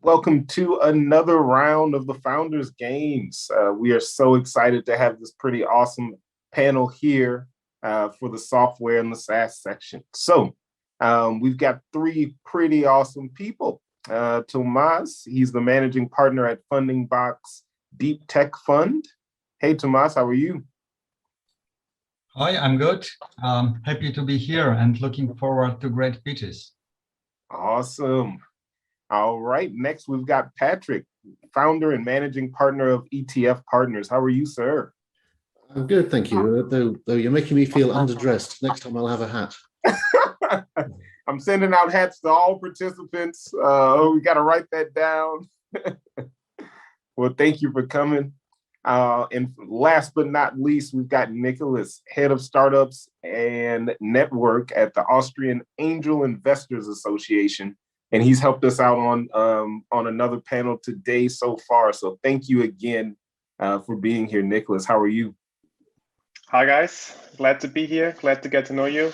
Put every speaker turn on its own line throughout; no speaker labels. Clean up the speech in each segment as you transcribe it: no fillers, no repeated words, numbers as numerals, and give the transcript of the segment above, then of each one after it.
Welcome to another round of the Founders Games. We are so excited to have this pretty awesome panel here for the software and the SaaS section. So we've got three pretty awesome people. Tomas, he's the managing partner at Funding Box Deep Tech Fund. Hey, Tomas, how are you?
Hi, I'm good. Happy to be here and looking forward to great pitches.
Awesome. All right, next we've got Patrick, founder and managing partner of ETF Partners. How are you, sir?
I'm good, thank you. Though you're making me feel underdressed. Next time I'll have a hat.
I'm sending out hats to all participants. We got to write that down. Well, thank you for coming. And last but not least, we've got Niklas, head of startups and network at the Austrian Angel Investors Association. And he's helped us out on another panel today so far. So thank you again for being here, Niklas. How are you?
Hi, guys. Glad to be here. Glad to get to know you.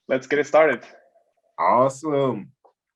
Let's get it started.
Awesome.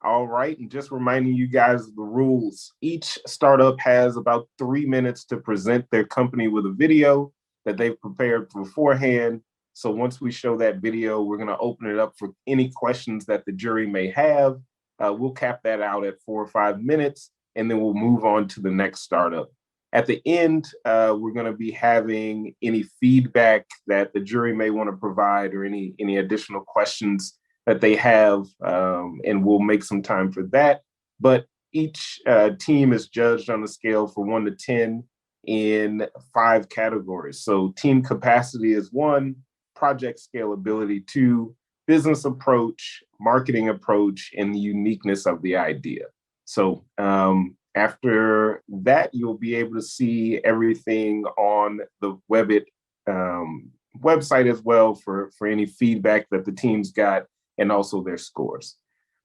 All right. And just reminding you guys of the rules. Each startup has about 3 minutes to present their company with a video that they've prepared beforehand. So once we show that video, we're going to open it up for any questions that the jury may have. We'll cap that out at 4 or 5 minutes, and then we'll move on to the next startup. At the end, we're going to be having any feedback that the jury may want to provide or any additional questions that they have, and we'll make some time for that. But each team is judged on a scale from 1 to 10 in 5 categories. So team capacity is 1, project scalability 2, business approach, marketing approach, and the uniqueness of the idea. So after that, you'll be able to see everything on the website as well for any feedback that the teams got and also their scores.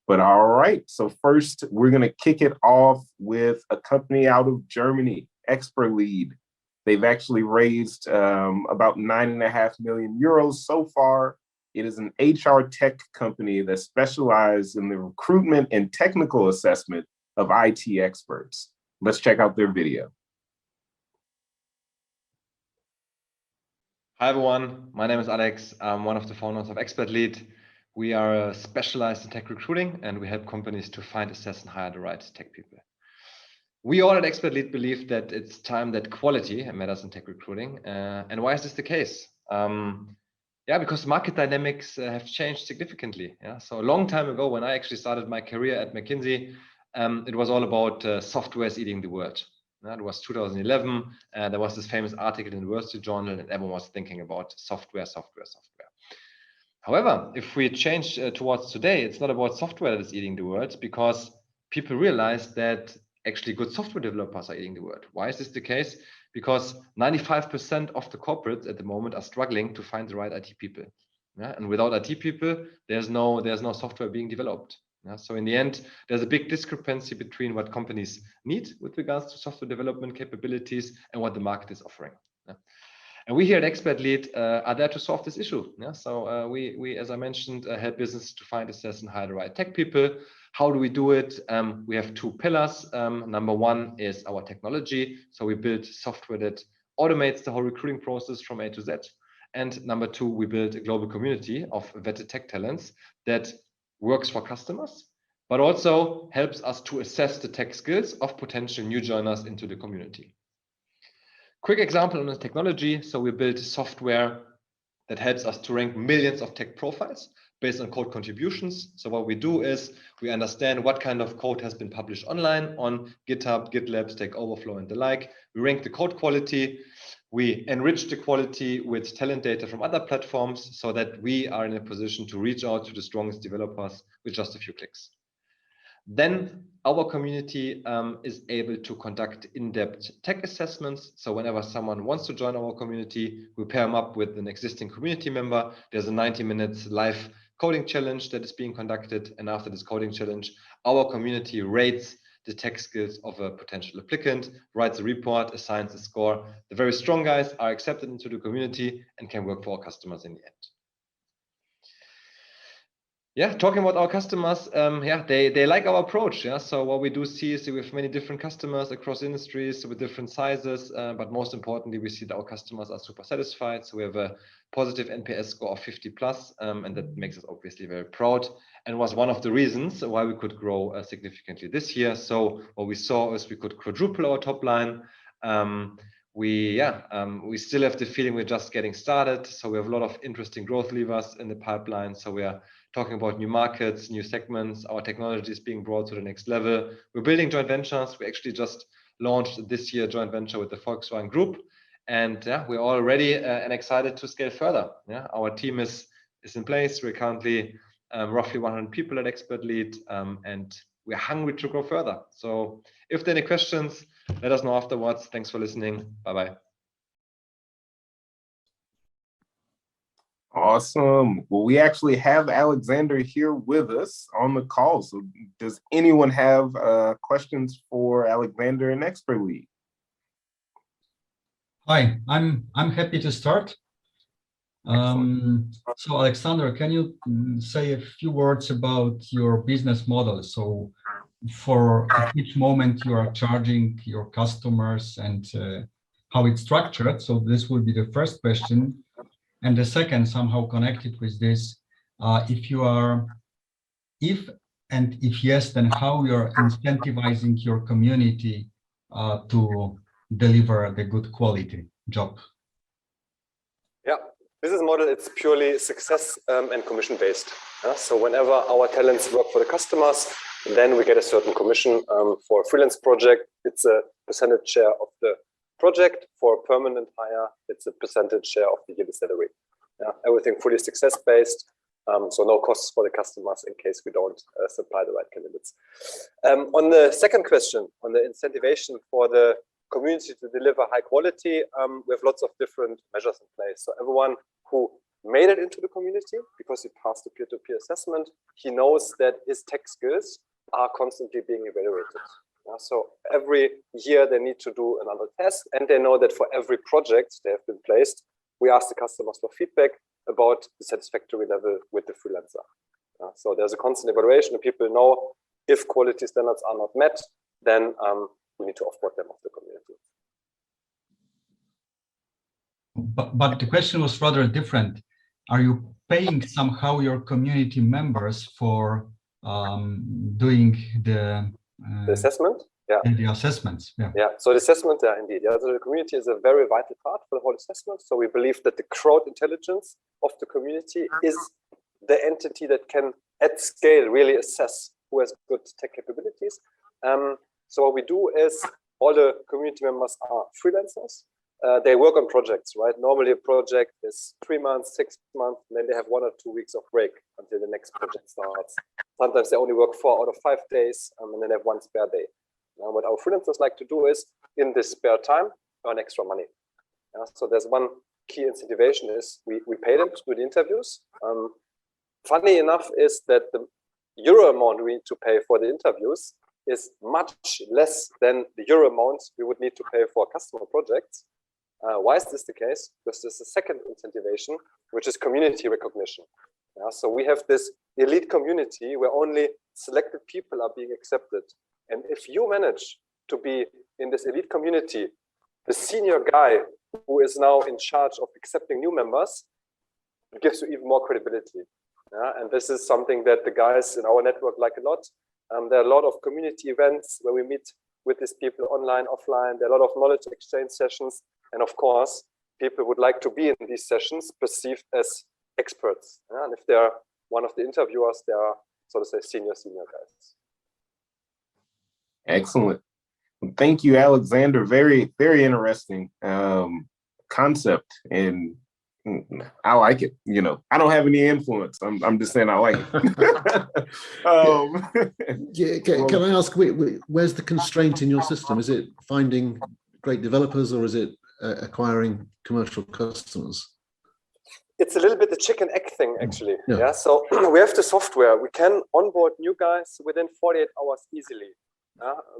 But all right, so first we're gonna kick it off with a company out of Germany, expertlead. They've actually raised about 9.5 million euros so far. It is an HR tech company that specializes in the recruitment and technical assessment of IT experts. Let's check out their video.
Hi everyone, my name is Alex. I'm one of the founders of expertlead. We are specialized in tech recruiting and we help companies to find, assess and hire the right tech people. We all at expertlead believe that it's time that quality matters in tech recruiting. And why is this the case? Yeah, because market dynamics have changed significantly. Yeah, so a long time ago, when I actually started my career at McKinsey, it was all about software is eating the world. It was 2011. There was this famous article in the Wall Street Journal, and everyone was thinking about software. However, if we change towards today, it's not about software that is eating the world, because people realize that actually good software developers are eating the world. Why is this the case? Because 95% of the corporates at the moment are struggling to find the right IT people. Yeah? And without IT people, there's no software being developed. Yeah? So in the end, there's a big discrepancy between what companies need with regards to software development capabilities and what the market is offering. Yeah? And we here at expertlead are there to solve this issue. Yeah? So we, as I mentioned, help businesses to find, assess, and hire the right tech people. How do we do it? We have 2 pillars. Number 1 is our technology. So we build software that automates the whole recruiting process from A to Z. And number 2, we build a global community of vetted tech talents that works for customers, but also helps us to assess the tech skills of potential new joiners into the community. Quick example on the technology. So we build software that helps us to rank millions of tech profiles based on code contributions. So what we do is we understand what kind of code has been published online on GitHub, GitLab, Stack Overflow, and the like. We rank the code quality. We enrich the quality with talent data from other platforms so that we are in a position to reach out to the strongest developers with just a few clicks. Then our community is able to conduct in-depth tech assessments. So whenever someone wants to join our community, we pair them up with an existing community member. There's a 90 minutes live coding challenge that is being conducted. And after this coding challenge, our community rates the tech skills of a potential applicant, writes a report, assigns a score. The very strong guys are accepted into the community and can work for our customers in the end. Yeah, talking about our customers, yeah, they like our approach. Yeah, so what we do see is that we have many different customers across industries with different sizes, but most importantly, we see that our customers are super satisfied. So we have a positive NPS score of 50 plus, and that makes us obviously very proud, and was one of the reasons why we could grow significantly this year. So what we saw is we could quadruple our top line. We still have the feeling we're just getting started. So we have a lot of interesting growth levers in the pipeline. So we are talking about new markets, new segments. Our technology is being brought to the next level. We're building joint ventures. We actually just launched this year a joint venture with the Volkswagen Group, and yeah, we're all ready and excited to scale further. Yeah, our team is in place. We're currently roughly 100 people at expertlead, and we're hungry to grow further. So if there are any questions, let us know afterwards. Thanks for listening. Bye bye.
Awesome. Well, we actually have Alexander here with us on the call. So does anyone have questions for Alexander and expertlead?
Hi, I'm happy to start. So Alexander, can you say a few words about your business model? So at which moment you are charging your customers and how it's structured? So this will be the first question. And the second, somehow connected with this, if yes, then how you are incentivizing your community to deliver the good quality job?
Yeah, business model, it's purely success and commission based. So whenever our talents work for the customers, then we get a certain commission. For a freelance project, it's a percentage share of the project. For a permanent hire, it's a percentage share of the yearly salary. Everything fully success based. So no costs for the customers in case we don't supply the right candidates. On the second question, on the incentivation for the community to deliver high quality, we have lots of different measures in place. So everyone who made it into the community because he passed the peer-to-peer assessment, he knows that his tech skills are constantly being evaluated. So every year they need to do another test, and they know that for every project they have been placed, we ask the customers for feedback about the satisfactory level with the freelancer. So there's a constant evaluation, and people know if quality standards are not met, then we need to offboard them off the community.
But the question was rather different. Are you paying somehow your community members for doing the
assessment? Yeah.
The assessments. Yeah.
Yeah. So the assessment, yeah, indeed. Yeah. So the community is a very vital part for the whole assessment. So we believe that the crowd intelligence of the community is the entity that can, at scale, really assess who has good tech capabilities. So what we do is all the community members are freelancers. They work on projects, right? Normally a project is 3 months, 6 months, and then they have 1 or 2 weeks of break until the next project starts. Sometimes they only work 4 out of 5 days, and then they have 1 spare day. What our freelancers like to do is, in this spare time, earn extra money. So there's one key incentivation is we pay them to do the interviews. Funny enough is that the euro amount we need to pay for the interviews is much less than the euro amount we would need to pay for customer projects. Why is this the case? Because there's a second incentivation, which is community recognition. So we have this elite community where only selected people are being accepted. And if you manage to be in this elite community, the senior guy who is now in charge of accepting new members, it gives you even more credibility. And this is something that the guys in our network like a lot. There are a lot of community events where we meet with these people online, offline. There are a lot of knowledge exchange sessions. And of course, people would like to be in these sessions perceived as experts. And if they're one of the interviewers, they are, so to say, senior guys.
Excellent. Thank you, Alexander. Very, very interesting concept, and I like it. You know, I don't have any influence. I'm just saying I like it.
Can I ask, where's the constraint in your system? Is it finding great developers, or is it acquiring commercial customers?
It's a little bit the chicken egg thing, actually. Yeah. So we have the software. We can onboard new guys within 48 hours easily.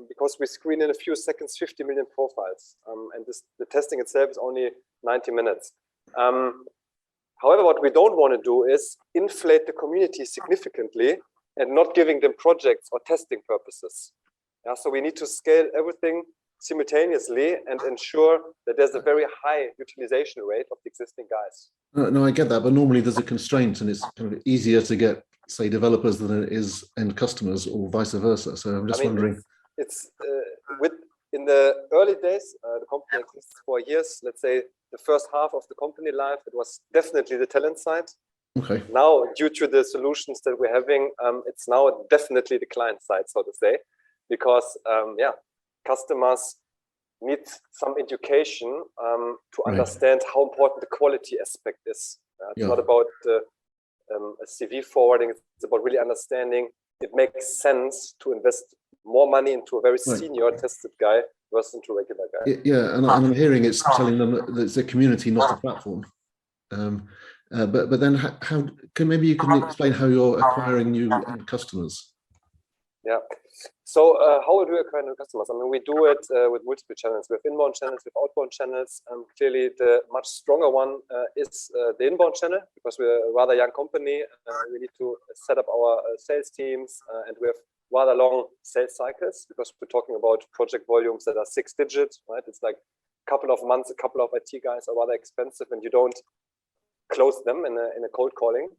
Because we screen in a few seconds 50 million profiles, and the testing itself is only 90 minutes. However, what we don't want to do is inflate the community significantly and not giving them projects or testing purposes. Yeah, so we need to scale everything simultaneously and ensure that there's a very high utilization rate of the existing guys.
No, I get that, but normally there's a constraint, and it's kind of easier to get, say, developers than it is end customers, or vice versa. So I'm just wondering.
It's in the early days, the company exists for years. Let's say the first half of the company life, it was definitely the talent side.
Okay.
Now, due to the solutions that we're having, it's now definitely the client side, so to say, because customers need some education to understand how important the quality aspect is. It's not about a CV forwarding, it's about really understanding it makes sense to invest more money into a very senior tested guy versus into a regular guy.
Yeah, and I'm hearing it's telling them that it's a community, not a platform. But then how can maybe you can explain how you're acquiring new customers? Yeah.
So how do we acquire new customers? I mean, we do it with multiple channels. We have inbound channels, we have outbound channels. Clearly, the much stronger one is the inbound channel, because we're a rather young company. We need to set up our sales teams, and we have rather long sales cycles, because we're talking about project volumes that are 6 digits, right? It's like a couple of months, a couple of IT guys are rather expensive, and you don't close them in a cold calling.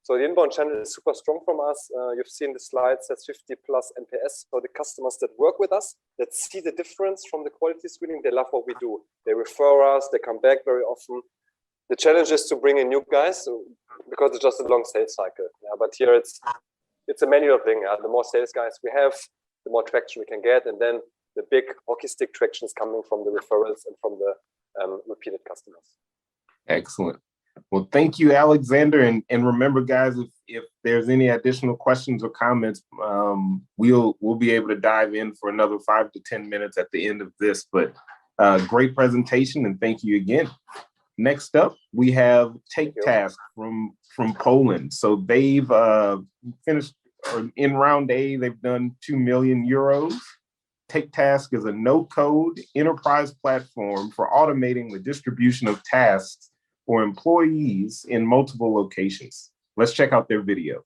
So the inbound channel is super strong from us. You've seen the slides, that's 50 plus NPS. So the customers that work with us, that see the difference from the quality screening, they love what we do. They refer us, they come back very often. The challenge is to bring in new guys, because it's just a long sales cycle. Yeah, but here it's a manual thing. The more sales guys we have, the more traction we can get. And then the big hockey stick traction is coming from the referrals and from the repeated customers.
Excellent. Well, thank you, Alexander. And remember, guys, if there's any additional questions or comments, we'll be able to dive in for another 5 to 10 minutes at the end of this. But great presentation, and thank you again. Next up, we have TakeTask from Poland. So they've finished in round A. They've done 2 million euros. TakeTask is a no-code enterprise platform for automating the distribution of tasks for employees in multiple locations. Let's check out their video.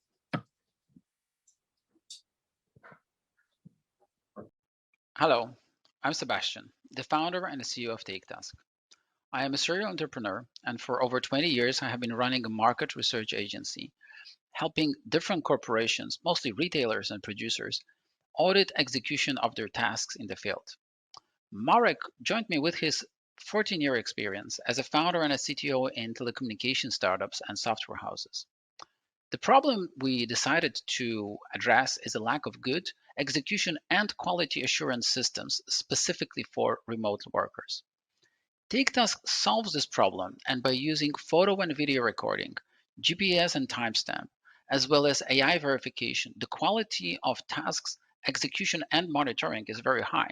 Hello, I'm Sebastian, the founder and the CEO of TakeTask. I am a serial entrepreneur, and for over 20 years, I have been running a market research agency, helping different corporations, mostly retailers and producers, audit execution of their tasks in the field. Marek joined me with his 14-year experience as a founder and a CTO in telecommunication startups and software houses. The problem we decided to address is a lack of good execution and quality assurance systems specifically for remote workers. TakeTask solves this problem, and by using photo and video recording, GPS and timestamp, as well as AI verification, the quality of tasks, execution, and monitoring is very high.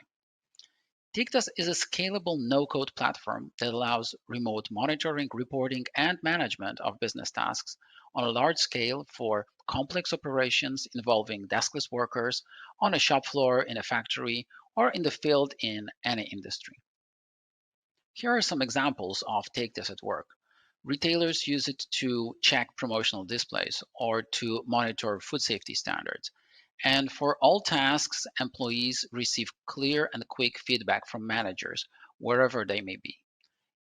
TakeTask is a scalable no-code platform that allows remote monitoring, reporting, and management of business tasks on a large scale for complex operations involving deskless workers on a shop floor, in a factory, or in the field in any industry. Here are some examples of TakeTask at work. Retailers use it to check promotional displays or to monitor food safety standards. And for all tasks, employees receive clear and quick feedback from managers, wherever they may be.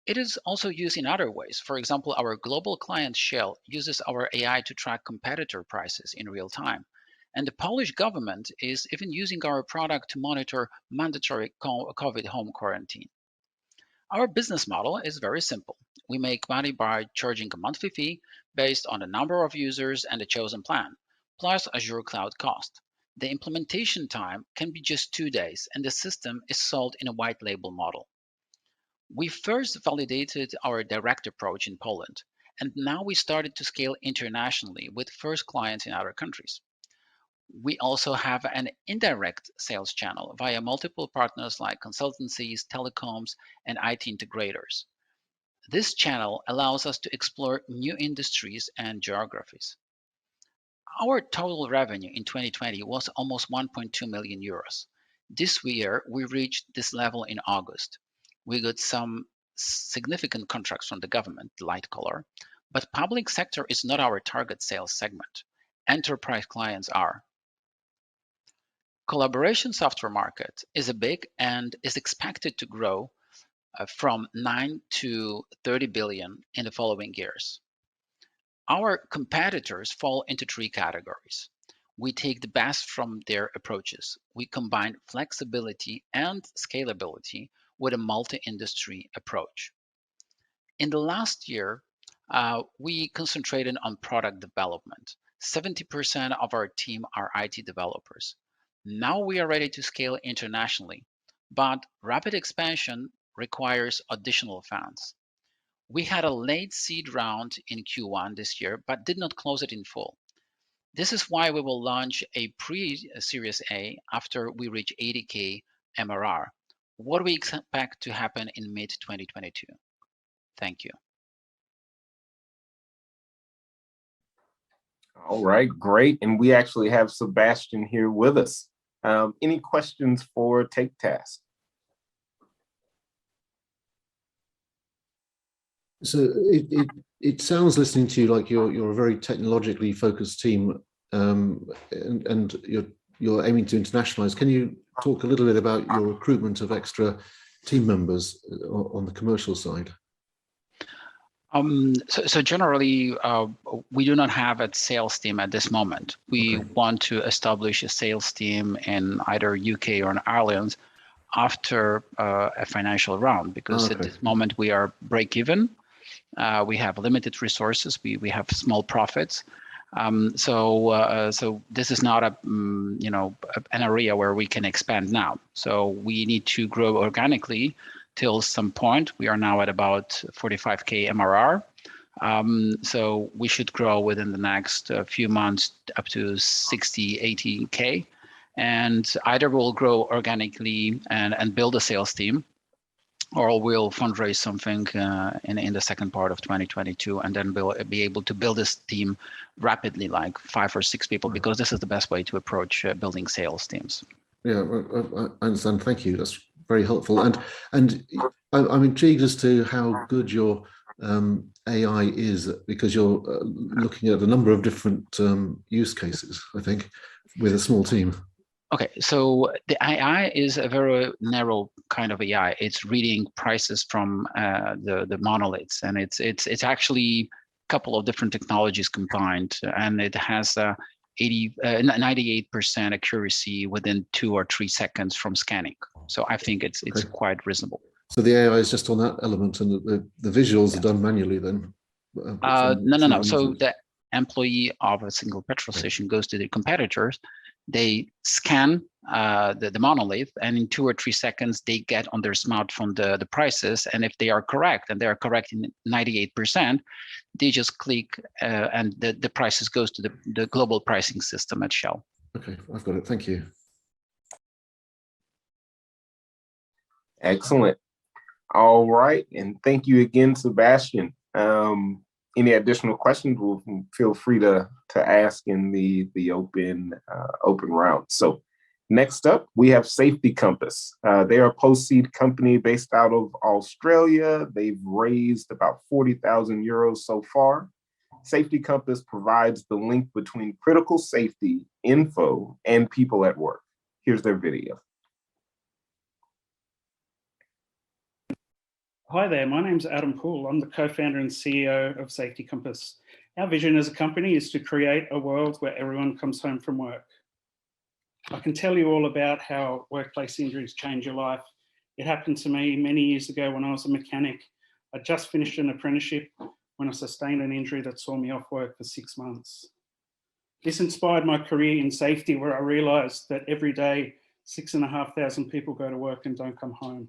It is also used in other ways. For example, our global client Shell uses our AI to track competitor prices in real time. And the Polish government is even using our product to monitor mandatory COVID home quarantine. Our business model is very simple. We make money by charging a monthly fee based on the number of users and the chosen plan, plus Azure cloud cost. The implementation time can be just 2 days, and the system is sold in a white label model. We first validated our direct approach in Poland, and now we started to scale internationally with first clients in other countries. We also have an indirect sales channel via multiple partners like consultancies, telecoms, and IT integrators. This channel allows us to explore new industries and geographies. Our total revenue in 2020 was almost 1.2 million euros. This year, we reached this level in August. We got some significant contracts from the government, light color, But public sector is not our target sales segment. Enterprise clients are. Collaboration software market is a big and is expected to grow from 9 to 30 billion in the following years. Our competitors fall into 3 categories. We take the best from their approaches. We combine flexibility and scalability with a multi-industry approach. In the last year, we concentrated on product development. 70% of our team are IT developers. Now we are ready to scale internationally, but rapid expansion requires additional funds. We had a late seed round in Q1 this year, but did not close it in full. This is why we will launch a pre-Series A after we reach 80K MRR. What do we expect to happen in mid-2022? Thank you.
All right, great. And we actually have Sebastian here with us. Any questions for TakeTask?
So it sounds, listening to you, like you're a very technologically focused team, and you're aiming to internationalize. Can you talk a little bit about your recruitment of extra team members on the commercial side?
So generally, we do not have a sales team at this moment. We want to establish a sales team in either UK or in Ireland after a financial round, because at this moment we are break even. We have limited resources. We have small profits. So this is not an area where we can expand now. So we need to grow organically till some point. We are now at about 45K MRR. So we should grow within the next few months up to 60, 80K. And either we'll grow organically and build a sales team, or we'll fundraise something in the second part of 2022, and then we'll be able to build this team rapidly, like 5 or 6 people, because this is the best way to approach building sales teams.
Yeah, I understand. Thank you. That's very helpful. And I'm intrigued as to how good your AI is, because you're looking at a number of different use cases, I think, with a small team.
Okay, so the AI is a very narrow kind of AI. It's reading prices from the monoliths, and it's actually a couple of different technologies combined, and it has 98% accuracy within 2 or 3 seconds from scanning. So I think it's quite reasonable.
So the AI is just on that element, and the visuals are done manually then?
No. So the employee of a single petrol station goes to the competitors. They scan the monolith, and in 2 or 3 seconds, they get on their smartphone the prices. And if they are correct, and they are correct in 98%, they just click and the prices goes to the global pricing system at Shell.
Okay, I've got it. Thank you.
Excellent. All right, and thank you again, Sebastian. Any additional questions, feel free to ask in the open round. So next up, we have Safety Compass. They are a post-seed company based out of Australia. They've raised about 40,000 euros so far. Safety Compass provides the link between critical safety info and people at work. Here's their video.
Hi there, my name's Adam Poole. I'm the co-founder and CEO of Safety Compass. Our vision as a company is to create a world where everyone comes home from work. I can tell you all about how workplace injuries change your life. It happened to me many years ago when I was a mechanic. I just finished an apprenticeship when I sustained an injury that saw me off work for 6 months. This inspired my career in safety, where I realized that every day, 6,500 people go to work and don't come home.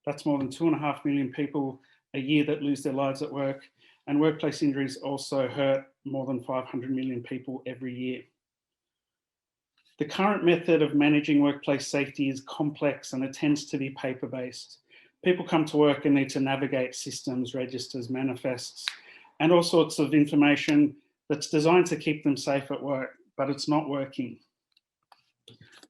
That's more than 2.5 million people a year that lose their lives at work, and workplace injuries also hurt more than 500 million people every year. The current method of managing workplace safety is complex, and it tends to be paper-based. People come to work and need to navigate systems, registers, manifests, and all sorts of information that's designed to keep them safe at work, but it's not working.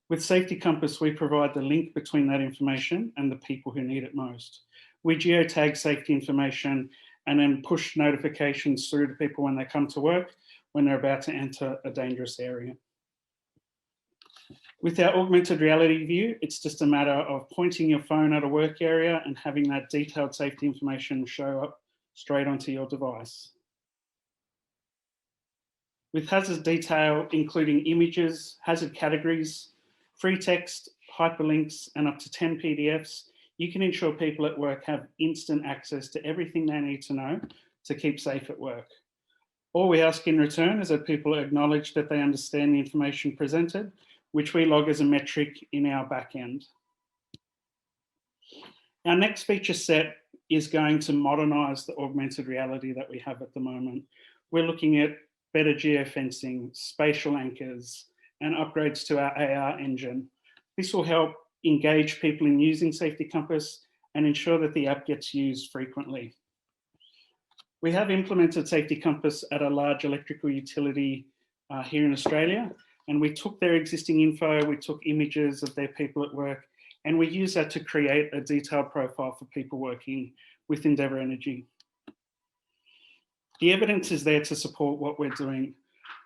With Safety Compass, we provide the link between that information and the people who need it most. We geotag safety information and then push notifications through to people when they come to work, when they're about to enter a dangerous area. With our augmented reality view, it's just a matter of pointing your phone at a work area and having that detailed safety information show up straight onto your device. With hazard detail, including images, hazard categories, free text, hyperlinks, and up to 10 PDFs, you can ensure people at work have instant access to everything they need to know to keep safe at work. All we ask in return is that people acknowledge that they understand the information presented, which we log as a metric in our backend. Our next feature set is going to modernize the augmented reality that we have at the moment. We're looking at better geofencing, spatial anchors, and upgrades to our AR engine. This will help engage people in using Safety Compass and ensure that the app gets used frequently. We have implemented Safety Compass at a large electrical utility here in Australia, and we took their existing info, we took images of their people at work, and we used that to create a detailed profile for people working with Endeavour Energy. The evidence is there to support what we're doing.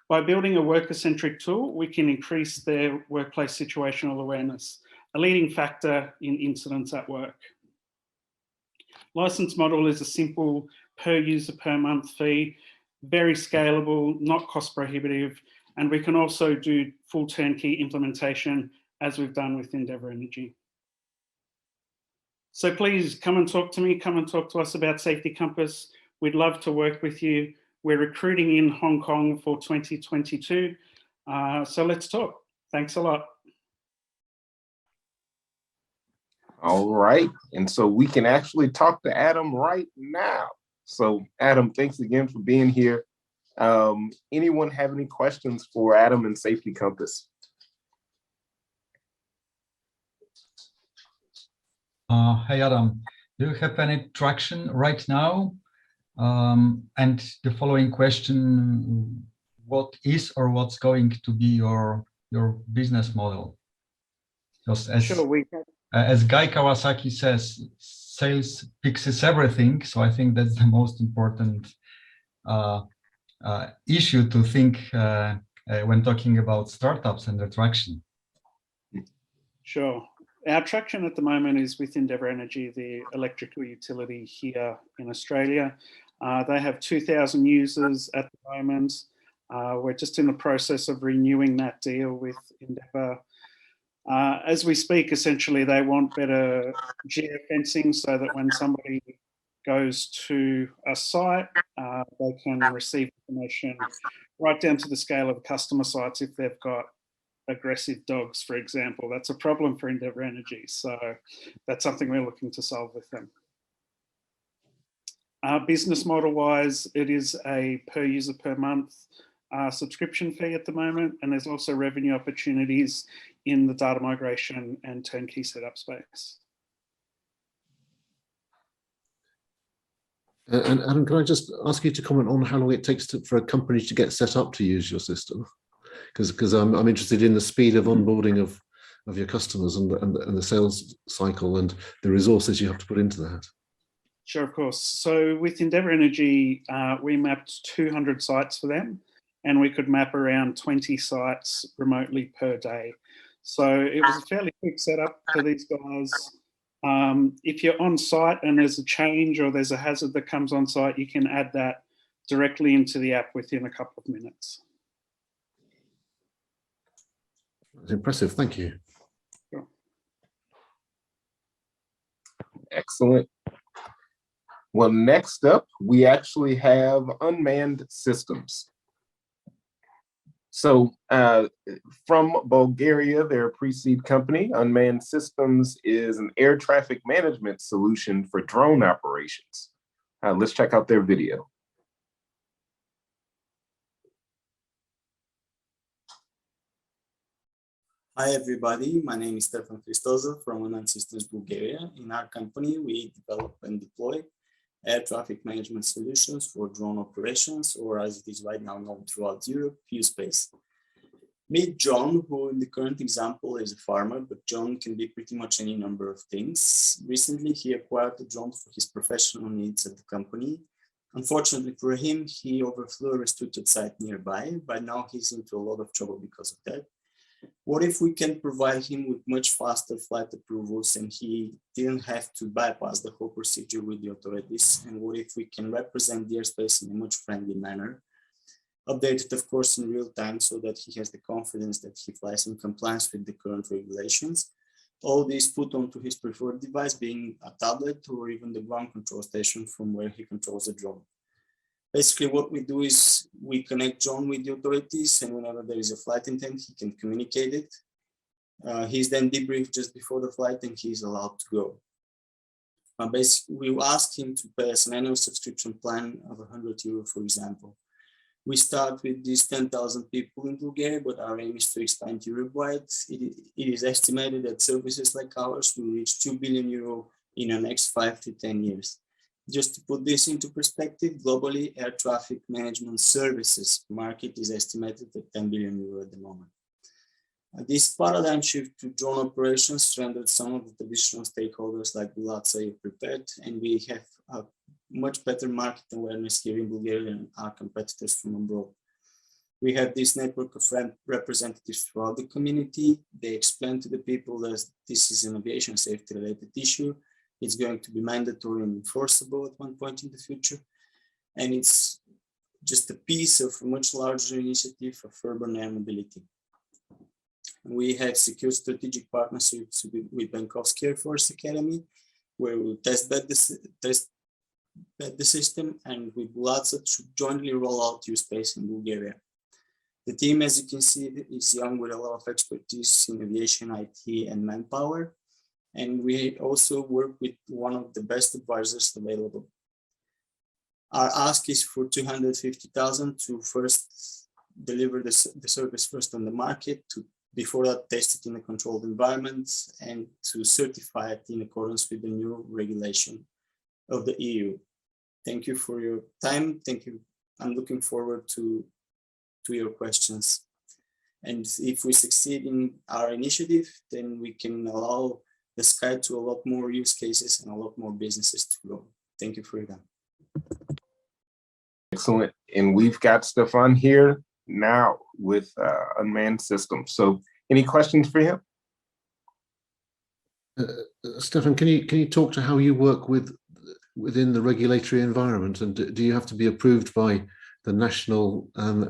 By building a worker-centric tool, we can increase their workplace situational awareness, a leading factor in incidents at work. License model is a simple per user per month fee, very scalable, not cost prohibitive, and we can also do full turnkey implementation as we've done with Endeavour Energy. So please come and talk to me, come and talk to us about Safety Compass. We'd love to work with you. We're recruiting in Hong Kong for 2022. So let's talk. Thanks a lot.
All right. And so we can actually talk to Adam right now. So Adam, thanks again for being here. Anyone have any questions for Adam and Safety Compass?
Hey Adam, do you have any traction right now? And the following question, what is or what's going to be your business model? Because as Guy Kawasaki says, sales fixes everything. So I think that's the most important issue to think when talking about startups and their traction.
Sure. Our traction at the moment is with Endeavour Energy, the electrical utility here in Australia. They have 2,000 users at the moment. We're just in the process of renewing that deal with Endeavour. As we speak, essentially, they want better geofencing so that when somebody goes to a site, they can receive information right down to the scale of customer sites if they've got aggressive dogs, for example. That's a problem for Endeavour Energy. So that's something we're looking to solve with them. Business model wise, it is a per user per month subscription fee at the moment. And there's also revenue opportunities in the data migration and turnkey setup space.
And Adam, can I just ask you to comment on how long it takes for a company to get set up to use your system? Because I'm interested in the speed of onboarding of your customers and the sales cycle and the resources you have to put into that.
Sure, of course. So with Endeavour Energy, we mapped 200 sites for them, and we could map around 20 sites remotely per day. So it was a fairly quick setup for these guys. If you're on site and there's a change or there's a hazard that comes on site, you can add that directly into the app within a couple of minutes.
That's impressive. Thank you.
Sure.
Excellent. Well, next up, we actually have Unmanned Systems. So from Bulgaria, they're a pre-seed company. Unmanned Systems is an air traffic management solution for drone operations. Let's check out their video.
Hi everybody, my name is Stefan Christozov from Unmanned Systems Bulgaria. In our company, we develop and deploy air traffic management solutions for drone operations, or as it is right now known throughout Europe, U-Space. Meet John, who in the current example is a farmer, but John can be pretty much any number of things. Recently, he acquired a drone for his professional needs at the company Unfortunately for him, he overflew a restricted site nearby, but now he's into a lot of trouble because of that. What if we can provide him with much faster flight approvals and he didn't have to bypass the whole procedure with the authorities? And what if we can represent the airspace in a much friendly manner? Updated, of course, in real time so that he has the confidence that he flies in compliance with the current regulations. All these put onto his preferred device, being a tablet or even the ground control station from where he controls the drone. Basically, what we do is we connect John with the authorities, and whenever there is a flight intent, he can communicate it. He's then debriefed just before the flight, and he's allowed to go. Basically, we ask him to pay us an annual subscription plan of €100, for example. We start with these 10,000 people in Bulgaria, but our aim is to expand Europe-wide. It is estimated that services like ours will reach €2 billion in the next 5 to 10 years. Just to put this into perspective, globally, air traffic management services market is estimated at €10 billion at the moment. This paradigm shift to drone operations rendered some of the traditional stakeholders like Gunce prepared, and we have a much better market awareness here in Bulgaria than our competitors from abroad. We have this network of representatives throughout the community. They explain to the people that this is an aviation safety related issue. It's going to be mandatory and enforceable at one point in the future. And it's just a piece of a much larger initiative of urban air mobility. We have secured strategic partnerships with Balkansky Air Force Academy, where we'll test bed the system, and with Gunce to jointly roll out iSpace in Bulgaria. The team, as you can see, is young with a lot of expertise in aviation, IT, and manpower. And we also work with one of the best advisors available. Our ask is for 250,000 to first deliver the service first on the market, to before that test it in a controlled environment, and to certify it in accordance with the new regulation of the EU. Thank you for your time. Thank you. I'm looking forward to your questions. And if we succeed in our initiative, then we can allow the sky to a lot more use cases and a lot more businesses to grow. Thank you for your time.
Excellent. And we've got Stefan here now with Unmanned Systems. So any questions for him?
Stefan, can you talk to how you work within the regulatory environment, and do you have to be approved by the national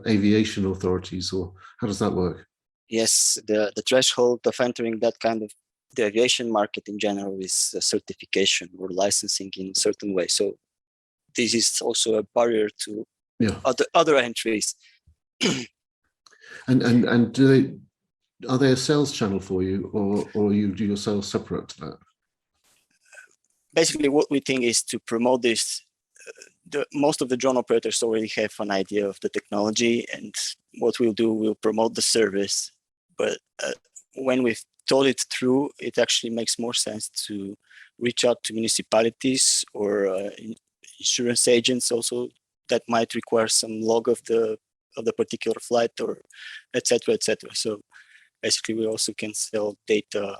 aviation authorities, or how does that work?
Yes, the threshold of entering that kind of the aviation market in general is certification or licensing in a certain way. So this is also a barrier to other entries. And
are they a sales channel for you, or you do your sales separate to that?
Basically, what we think is to promote this. Most of the drone operators already have an idea of the technology, and what we'll do, we'll promote the service. But when we've thought it through, it actually makes more sense to reach out to municipalities or insurance agents also that might require some log of the particular flight, or etc. etc. So basically, we also can sell data.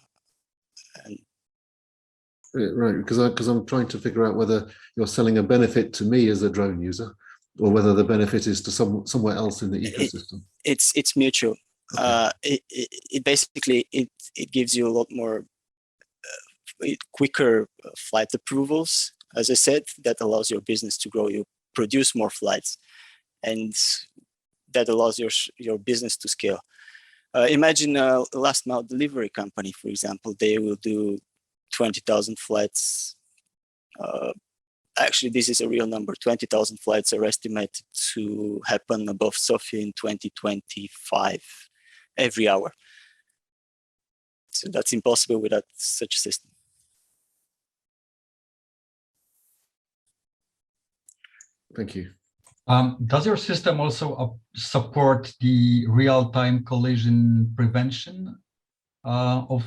And
right, because I'm trying to figure out whether you're selling a benefit to me as a drone user, or whether the benefit is to somewhere else in the ecosystem.
It's mutual. Okay. It basically gives you a lot more quicker flight approvals. As I said, that allows your business to grow. You produce more flights, and that allows your business to scale. Imagine a last mile delivery company, for example. They will do 20,000 flights. Actually, this is a real number. 20,000 flights are estimated to happen above Sofia in 2025 every hour. So that's impossible without such a system.
Thank you.
Does your system also support the real-time collision prevention of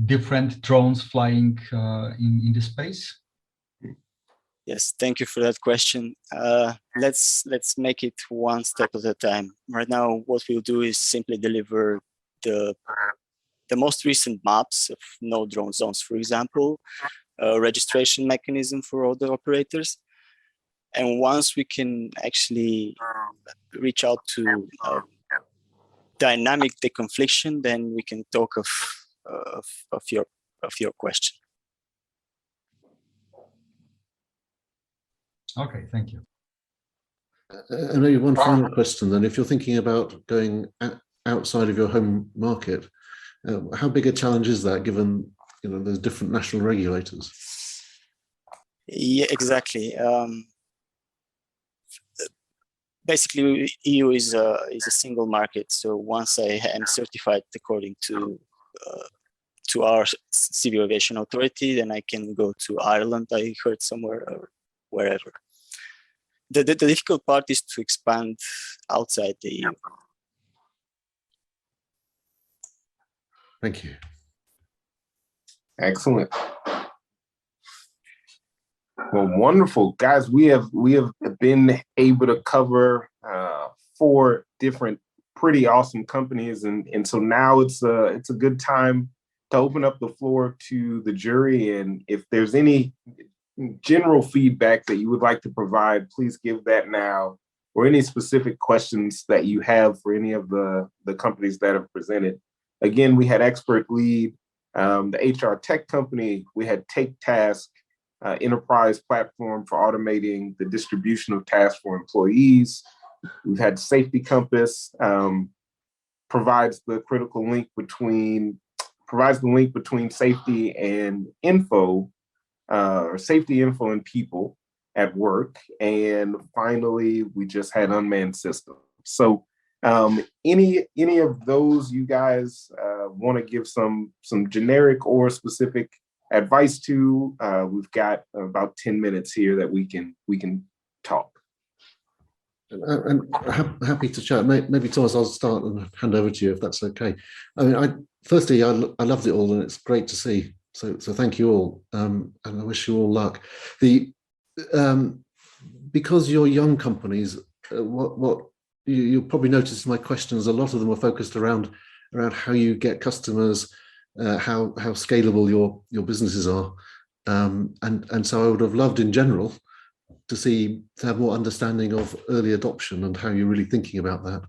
different drones flying in the space?
Yes, thank you for that question. Let's make it one step at a time. Right now, what we'll do is simply deliver the most recent maps of no drone zones, for example, a registration mechanism for all the operators. And once we can actually reach out to dynamic deconfliction, then we can talk of your question.
Okay, thank you.
And maybe one final question then. If you're thinking about going outside of your home market, how big a challenge is that, given there's different national regulators?
Yeah, exactly. Basically, EU is a single market. So once I am certified according to our civil aviation authority, then I can go to Ireland, I heard somewhere, or wherever. The difficult part is to expand outside the EU.
Thank you.
Excellent. Well, wonderful, guys. We have been able to cover 4 different pretty awesome companies, and so now it's a good time to open up the floor to the jury. And if there's any general feedback that you would like to provide, please give that now, or any specific questions that you have for any of the companies that have presented. Again, we had expertlead, the HR tech company. We had TakeTask, enterprise platform for automating the distribution of tasks for employees. We've had Safety Compass, provides the link between safety and info, or safety info and people at work. And finally, we just had Unmanned Systems. So any of those you guys want to give some generic or specific advice to? We've got about 10 minutes here that we can talk.
And happy to chat. Maybe Thomas, I'll start and hand over to you if that's okay. I mean, firstly, I loved it all, and it's great to see. So thank you all, and I wish you all luck. Because you're young companies, what you'll probably notice my questions, a lot of them are focused around how you get customers, how scalable your businesses are, and so I would have loved in general to have more understanding of early adoption and how you're really thinking about that,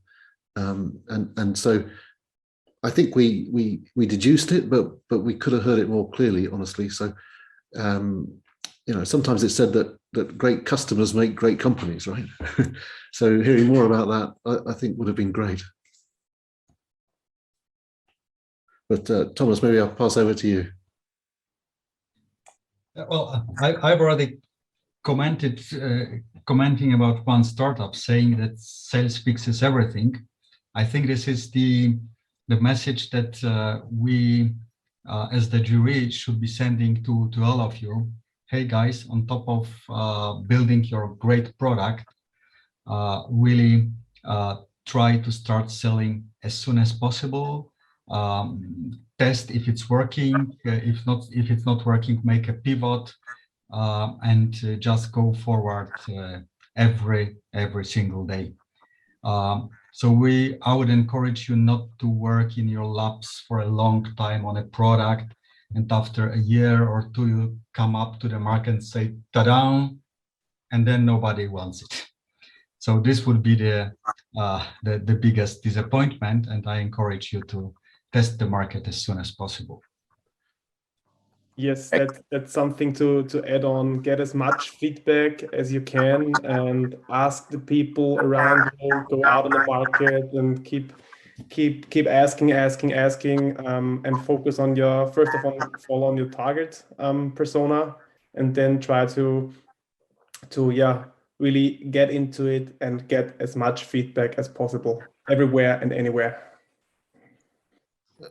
and so I think we deduced it, but we could have heard it more clearly, honestly. So sometimes it's said that great customers make great companies, right? So hearing more about that, I think would have been great. But Thomas, maybe I'll pass over to you.
Well, I've already commenting about one startup saying that sales fixes everything. I think this is the message that we, as the jury, should be sending to all of you. Hey guys, on top of building your great product, really try to start selling as soon as possible. Test if it's working. If it's not working, make a pivot, and just go forward every single day. So I would encourage you not to work in your labs for a long time on a product, and after a year or two you come up to the market and say ta-da, and then nobody wants it. So this would be the biggest disappointment, and I encourage you to test the market as soon as possible.
Yes, that's something to add on. Get as much feedback as you can and ask the people around you, go out in the market and keep asking, and focus on first of all on your target persona, and then try to really get into it and get as much feedback as possible everywhere and anywhere.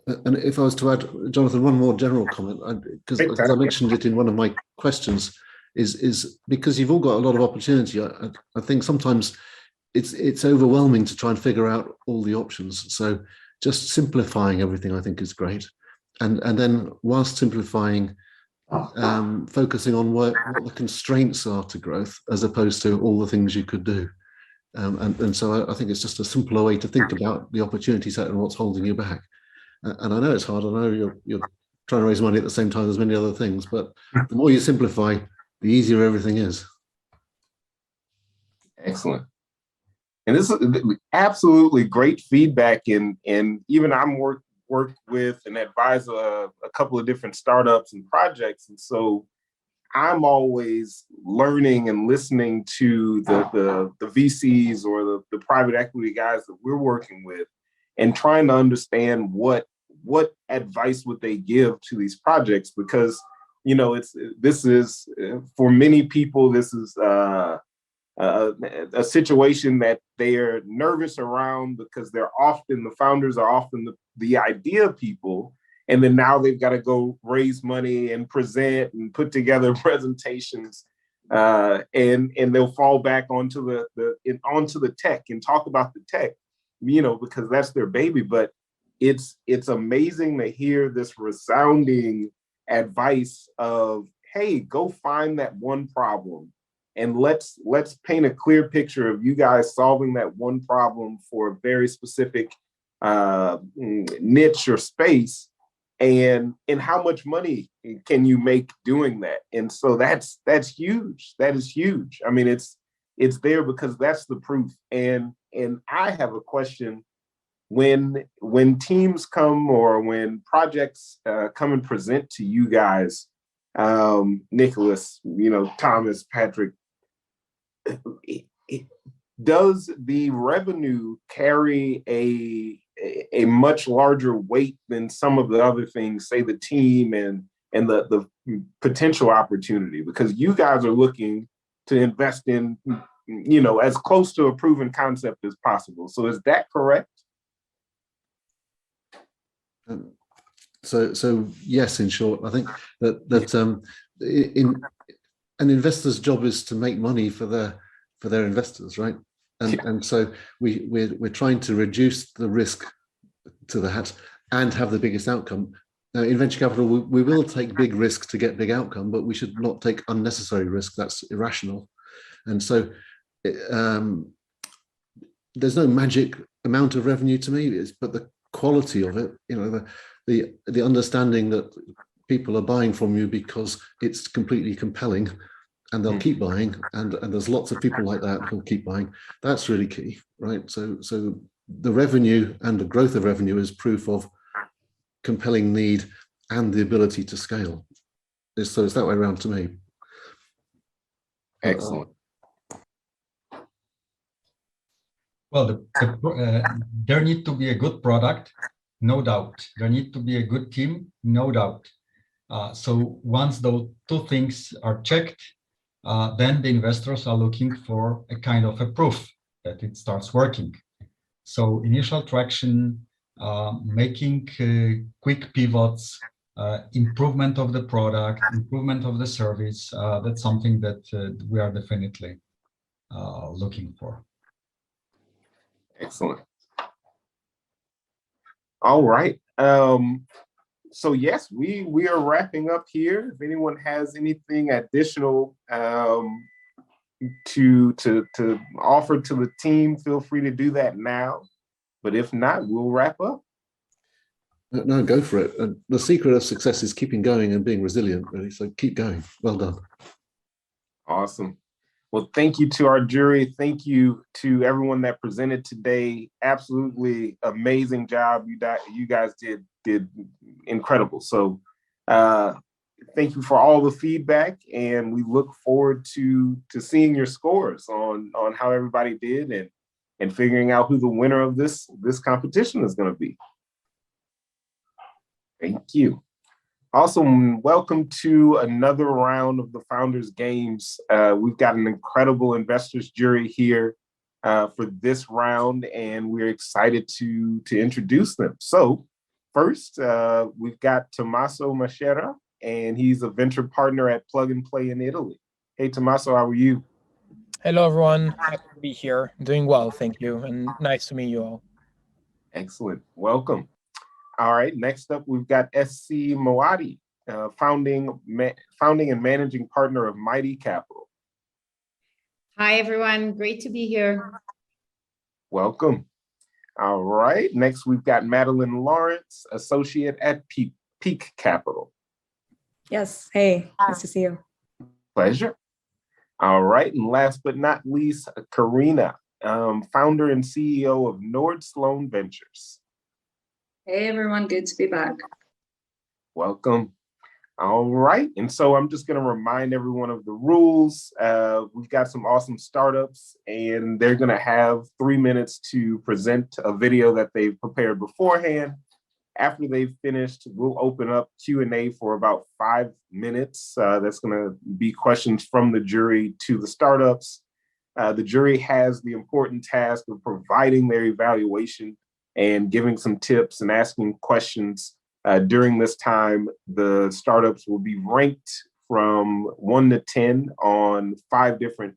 And if I was to add, Jonathan, one more general comment, because I mentioned it in one of my questions, is because you've all got a lot of opportunity. I think sometimes it's overwhelming to try and figure out all the options. So just simplifying everything, I think, is great. And then whilst simplifying, focusing on what the constraints are to growth, as opposed to all the things you could do. And so I think it's just a simpler way to think about the opportunity set and what's holding you back. And I know it's hard. I know you're trying to raise money at the same time as many other things, but the more you simplify, the easier everything is.
Excellent. And this is absolutely great feedback. And even I'm work with and advise a couple of different startups and projects. And so I'm always learning and listening to the VCs or the private equity guys that we're working with and trying to understand what advice would they give to these projects, because, you know, this is for many people, this is a situation that they are nervous around because the founders are often the idea people. And then now they've got to go raise money and present and put together presentations, and they'll fall back onto the tech and talk about the tech, you know, because that's their baby. But it's amazing to hear this resounding advice of, hey, go find that one problem and let's paint a clear picture of you guys solving that one problem for a very specific niche or space. And how much money can you make doing that? And so that's huge. That is huge. I mean, it's there because that's the proof. And I have a question. When teams come or when projects come and present to you guys, Niklas, you know, Thomas, Patrick, does the revenue carry a much larger weight than some of the other things, say the team and the potential opportunity? Because you guys are looking to invest in, you know, as close to a proven concept as possible. So is that correct?
So yes, in short, I think that an investor's job is to make money for their investors, right? And so we're trying to reduce the risk to that and have the biggest outcome. Now, in venture capital, we will take big risk to get big outcome, but we should not take unnecessary risk. That's irrational. And so there's no magic amount of revenue to me, but the quality of it, you know, the understanding that people are buying from you because it's completely compelling and they'll keep buying, and there's lots of people like that who'll keep buying. That's really key, right? So the revenue and the growth of revenue is proof of compelling need and the ability to scale. So it's that way around to me.
Excellent.
Well, there need to be a good product, no doubt. There need to be a good team, no doubt. So once those two things are checked, then the investors are looking for a kind of a proof that it starts working. So initial traction, making quick pivots, improvement of the product, improvement of the service, that's something that we are definitely looking for.
Excellent. All right. So yes, we are wrapping up here. If anyone has anything additional to offer to the team, feel free to do that now. But if not, we'll wrap up.
No, go for it. And the secret of success is keeping going and being resilient, really. So keep going. Well done.
Awesome. Well, thank you to our jury. Thank you to everyone that presented today. Absolutely amazing job. You guys did incredible. So thank you for all the feedback, and we look forward to seeing your scores on how everybody did and figuring out who the winner of this competition is going to be. Thank you. Awesome. Welcome to another round of the Founders Games. We've got an incredible investors jury here for this round, and we're excited to introduce them. So first, we've got Tommaso Maschera, and he's a venture partner at Plug and Play in Italy. Hey, Tommaso, how are you?
Hello, everyone. Happy to be here. Doing well, thank you, and nice to meet you all.
Excellent. Welcome. All right, next up, we've got SC Moatti, founding and managing partner of Mighty Capital.
Hi, everyone. Great to be here.
Welcome. All right, next we've got Madeline Lawrence, associate at Peak Capital.
Yes. Hey, nice to see you.
Pleasure. All right, and last but not least, Karina, founder and CEO of Sloane Ventures.
Hey everyone, good to be back.
Welcome. All right, and so I'm just going to remind everyone of the rules. We've got some awesome startups, and they're going to have 3 minutes to present a video that they've prepared beforehand. After they've finished, we'll open up Q&A for about 5 minutes. That's going to be questions from the jury to the startups. The jury has the important task of providing their evaluation and giving some tips and asking questions. During this time, the startups will be ranked from 1 to 10 on 5 different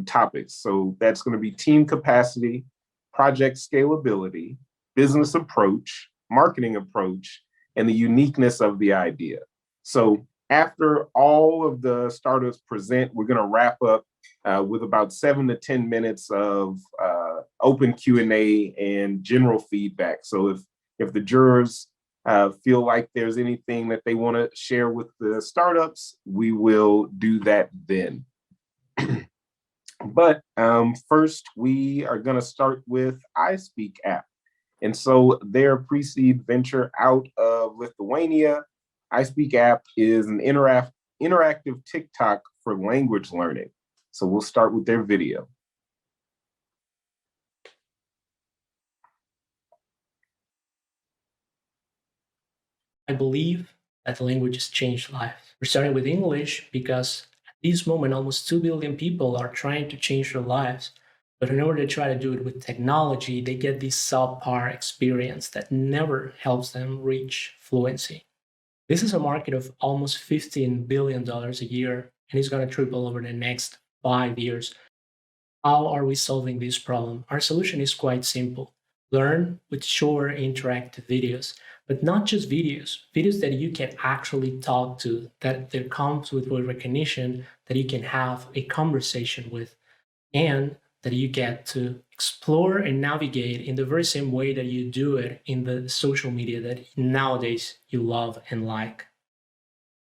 topics. So that's going to be team capacity, project scalability, business approach, marketing approach, and the uniqueness of the idea. So after all of the startups present, we're going to wrap up with about 7 to 10 minutes of open Q&A and general feedback. So if the jurors feel like there's anything that they want to share with the startups, we will do that then. But first, we are going to start with iSpeak app. And so their pre-seed venture out of Lithuania, iSpeak app is an interactive TikTok for language learning. So we'll start with their video.
I believe that languages change lives. We're starting with English because at this moment, almost 2 billion people are trying to change their lives. But in order to try to do it with technology, they get this subpar experience that never helps them reach fluency. This is a market of almost $15 billion a year, and it's going to triple over the next 5 years. How are we solving this problem? Our solution is quite simple. Learn with short interactive videos, but not just videos that you can actually talk to, that there comes with recognition, that you can have a conversation with, and that you get to explore and navigate in the very same way that you do it in the social media that nowadays you love and like.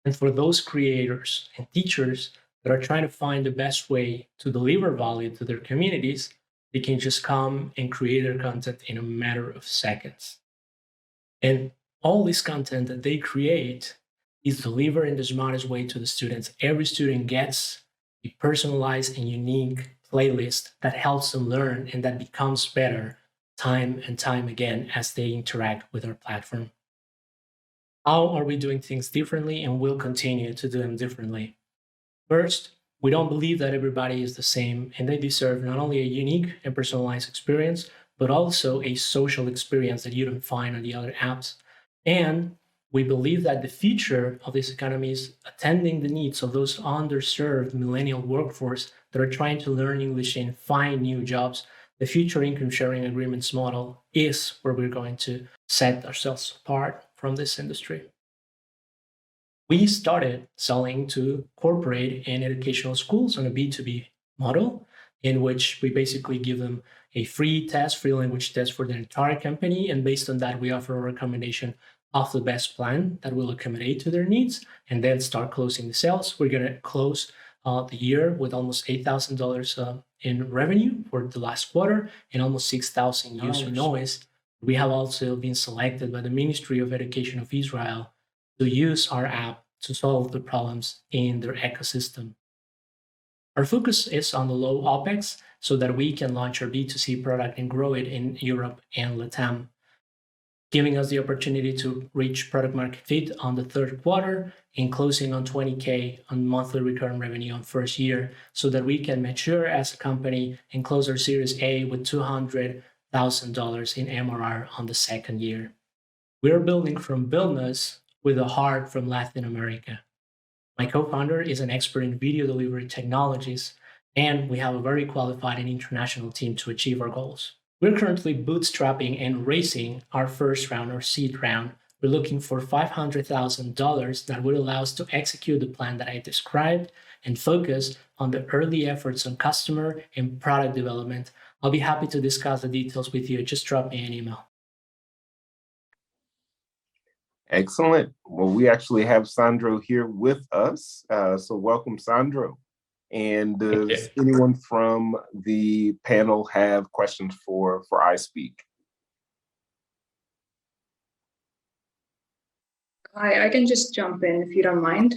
And for those creators and teachers that are trying to find the best way to deliver value to their communities, they can just come and create their content in a matter of seconds. And all this content that they create is delivered in the smartest way to the students. Every student gets a personalized and unique playlist that helps them learn and that becomes better time and time again as they interact with our platform. How are we doing things differently, and we'll continue to do them differently? First, we don't believe that everybody is the same, and they deserve not only a unique and personalized experience, but also a social experience that you don't find on the other apps. And we believe that the future of this economy is attending the needs of those underserved millennial workforce that are trying to learn English and find new jobs. The future income sharing agreements model is where we're going to set ourselves apart from this industry. We started selling to corporate and educational schools on a B2B model, in which we basically give them a free language test for their entire company. And based on that, we offer a recommendation of the best plan that will accommodate to their needs, and then start closing the sales. We're going to close the year with almost $8,000 in revenue for the last quarter and almost 6,000 user noise. We have also been selected by the Ministry of Education of Israel to use our app to solve the problems in their ecosystem. Our focus is on the low OPEX so that we can launch our B2C product and grow it in Europe and LATAM, giving us the opportunity to reach product market fit on the third quarter and closing on 20K on monthly recurring revenue on first year, so that we can mature as a company and close our Series A with $200,000 in MRR on the second year. We're building from Vilnius with a heart from Latin America. My co-founder is an expert in video delivery technologies, and we have a very qualified and international team to achieve our goals. We're currently bootstrapping and raising our first round, or seed round. We're looking for $500,000 that would allow us to execute the plan that I described and focus on the early efforts on customer and product development. I'll be happy to discuss the details with you. Just drop me an email.
Excellent. Well, we actually have Sandro here with us. So welcome, Sandro. And does anyone from the panel have questions for iSpeak?
Hi, I can just jump in if you don't mind.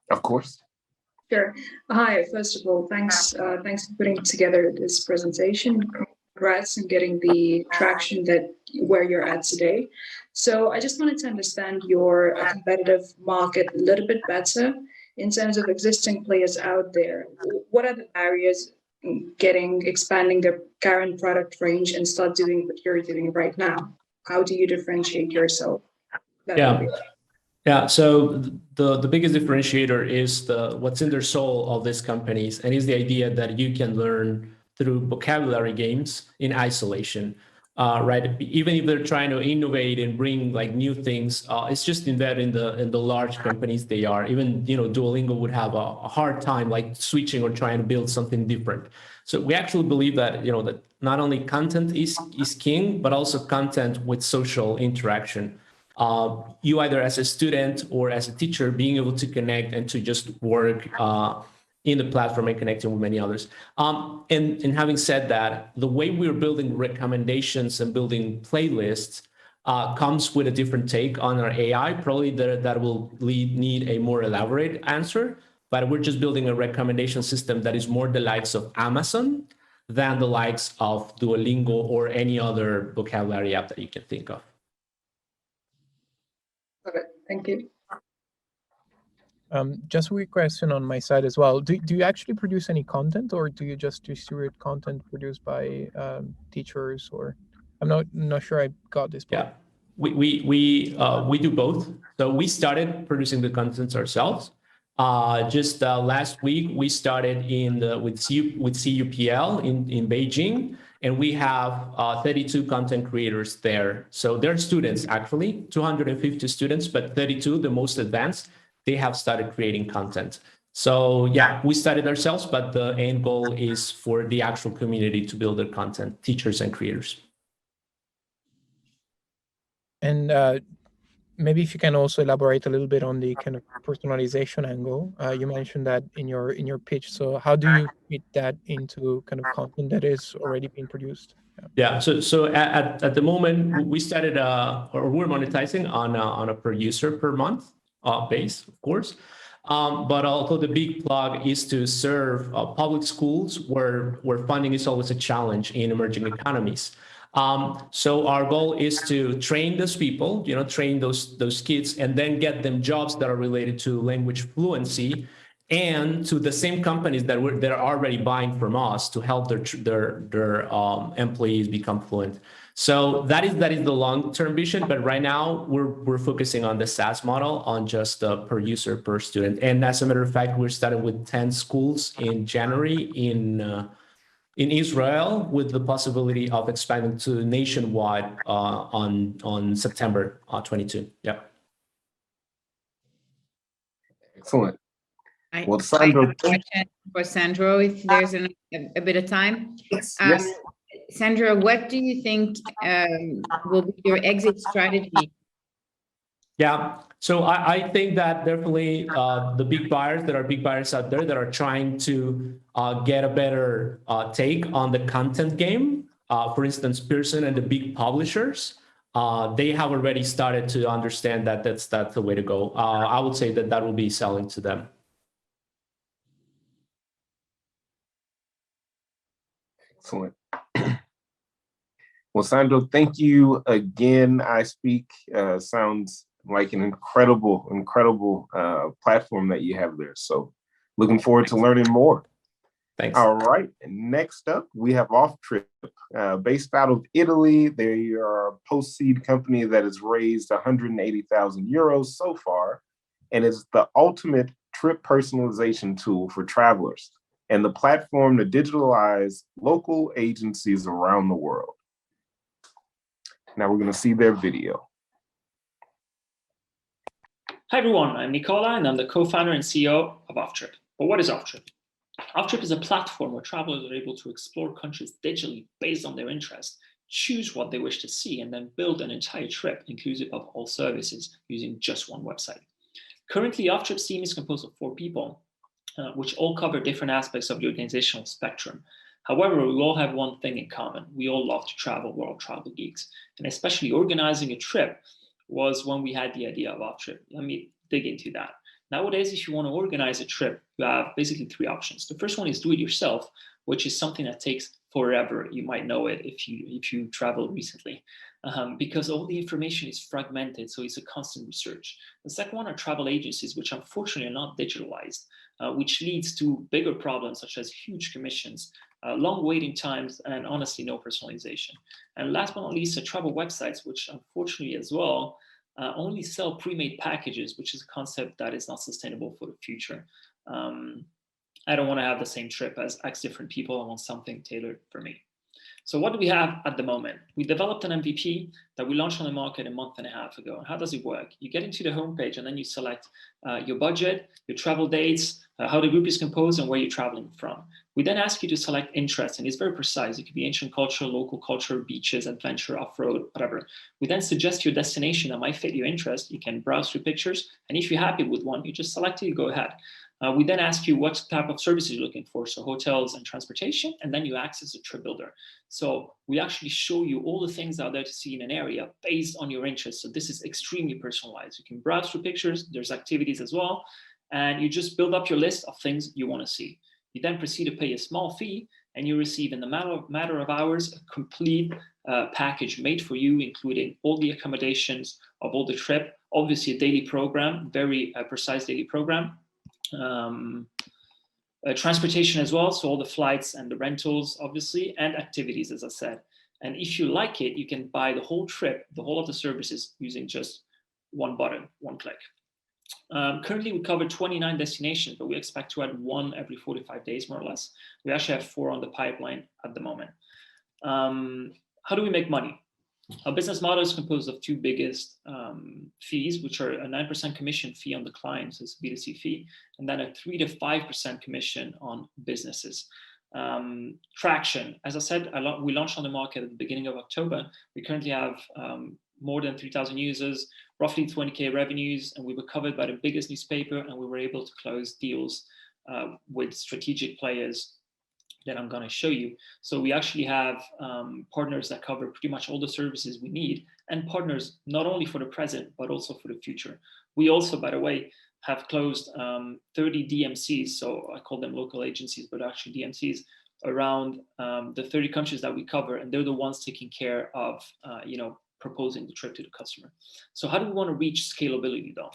Of course.
Sure. Hi, first of all, thanks for putting together this presentation. Congrats on getting the traction where you're at today. So I just wanted to understand your competitive market a little bit better in terms of existing players out there. What are the barriers in expanding their current product range and start doing what you're doing right now? How do you differentiate yourself?
Yeah. So the biggest differentiator is what's in their soul of these companies, and is the idea that you can learn through vocabulary games in isolation, right? Even if they're trying to innovate and bring like new things, it's just embedded in the large companies they are. Even Duolingo would have a hard time like switching or trying to build something different. So we actually believe that that not only content is king, but also content with social interaction. You either as a student or as a teacher being able to connect and to just work in the platform and connecting with many others. And having said that, the way we're building recommendations and building playlists comes with a different take on our AI. Probably that will need a more elaborate answer, but we're just building a recommendation system that is more the likes of Amazon than the likes of Duolingo or any other vocabulary app that you can think of.
Okay, thank you.
Just a quick question on my side as well. Do you actually produce any content, or do you just distribute content produced by teachers? Or I'm not sure I got this part.
Yeah, we do both. So we started producing the contents ourselves. Just last week we started with CUPL in Beijing. And we have 32 content creators there. So they're students, actually, 250 students, but 32, the most advanced, they have started creating content. So yeah, we started ourselves, but the end goal is for the actual community to build their content, teachers and creators.
And maybe if you can also elaborate a little bit on the kind of personalization angle. You mentioned that in your pitch. So how do you fit that into kind of content that is already being produced?
Yeah. So at the moment we started or we're monetizing on a per user per month base, of course. But also the big plug is to serve public schools where funding is always a challenge in emerging economies. So our goal is to train those people, train those kids, and then get them jobs that are related to language fluency, and to the same companies that are already buying from us to help their employees become fluent. So that is the long-term vision. But right now we're focusing on the SaaS model, on just per user per student. And as a matter of fact, we're starting with 10 schools in January in Israel, with the possibility of expanding to nationwide on September 22. Yeah.
Excellent.
Well, Sandro, I have a question for Sandro, if there's a bit of time.
Yes.
Sandro, what do you think will be your exit strategy?
Yeah, so I think that definitely the big buyers, there are big buyers out there that are trying to get a better take on the content game. For instance, Pearson and the big publishers, they have already started to understand that that's the way to go. I would say that will be selling to them.
Excellent. Well, Sandro, thank you again. iSpeak sounds like an incredible platform that you have there. So looking forward to learning more.
Thanks.
All right. Next up, we have Offtryp, based out of Italy. They are a post-seed company that has raised 180,000 euros so far, and it's the ultimate trip personalization tool for travelers and the platform to digitalize local agencies around the world. Now we're going to see their video.
Hi everyone, I'm Nicola and I'm the co-founder and CEO of Offtryp. But what is Offtryp? Offtryp is a platform where travelers are able to explore countries digitally based on their interest, choose what they wish to see, and then build an entire trip inclusive of all services using just one website. Currently, Offtryp's team is composed of 4 people. which all cover different aspects of the organizational spectrum. However, we all have one thing in common. We all love to travel. We're all travel geeks. And especially organizing a trip was when we had the idea of Offtryp. Let me dig into that. Nowadays, if you want to organize a trip, you have basically 3 options. The first one is do it yourself, which is something that takes forever. You might know it if you traveled recently, because all the information is fragmented, so it's a constant research. The second one are travel agencies, which unfortunately are not digitalized, which leads to bigger problems such as huge commissions, long waiting times, and honestly, no personalization. And last but not least, travel websites, which unfortunately as well only sell pre-made packages, which is a concept that is not sustainable for the future. I don't want to have the same trip as X different people. I want something tailored for me. So what do we have at the moment? We developed an MVP that we launched on the market a month and a half ago. And how does it work? You get into the homepage and then you select your budget, your travel dates, how the group is composed, and where you're traveling from. We then ask you to select interest, and it's very precise. It could be ancient culture, local culture, beaches, adventure, off-road, whatever. We then suggest your destination that might fit your interest. You can browse through pictures, and if you're happy with one, you just select it, you go ahead. We then ask you what type of services you're looking for, so hotels and transportation, and then you access a trip builder. So we actually show you all the things out there to see in an area based on your interests. So this is extremely personalized. You can browse through pictures, there's activities as well, and you just build up your list of things you want to see. You then proceed to pay a small fee, and you receive in the matter of hours a complete package made for you, including all the accommodations of all the trip, obviously a daily program, very precise daily program, transportation as well, so all the flights and the rentals, obviously, and activities, as I said. And if you like it, you can buy the whole trip, the whole of the services, using just one button, one click. Currently, we cover 29 destinations, but we expect to add 1 every 45 days, more or less. We actually have 4 on the pipeline at the moment. How do we make money? Our business model is composed of 2 biggest fees, which are a 9% commission fee on the clients, so it's a B2C fee, and then a 3 to 5% commission on businesses. Traction, as I said, we launched on the market at the beginning of October. We currently have more than 3,000 users, roughly 20K revenues, and we were covered by the biggest newspaper, and we were able to close deals with strategic players that I'm going to show you. So we actually have partners that cover pretty much all the services we need, and partners not only for the present, but also for the future. We also, by the way, have closed 30 DMCs, so I call them local agencies, but actually DMCs, around the 30 countries that we cover, and they're the ones taking care of, proposing the trip to the customer. So how do we want to reach scalability though?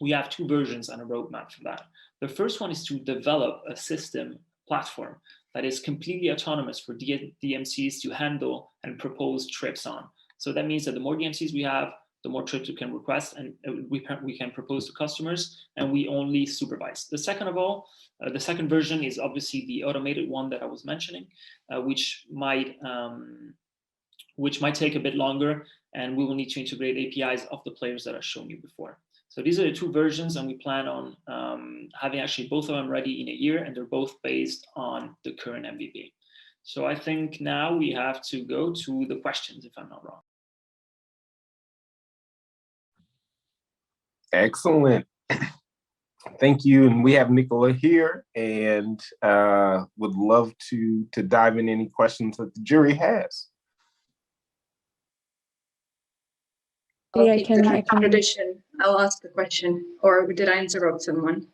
We have 2 versions and a roadmap for that. The first one is to develop a system platform that is completely autonomous for DMCs to handle and propose trips on. So that means that the more DMCs we have, the more trips we can request, and we can propose to customers, and we only supervise. The second version is obviously the automated one that I was mentioning, which might take a bit longer, and we will need to integrate APIs of the players that I've shown you before. So these are the 2 versions, and we plan on having actually both of them ready in a year, and they're both based on the current MVP. So I think now we have to go to the questions, if I'm not wrong.
Excellent. Thank you. And we have Nicola here, and would love to dive in any questions that the jury has.
Yeah, I can. Tradition. I'll ask the question, or did I interrupt someone?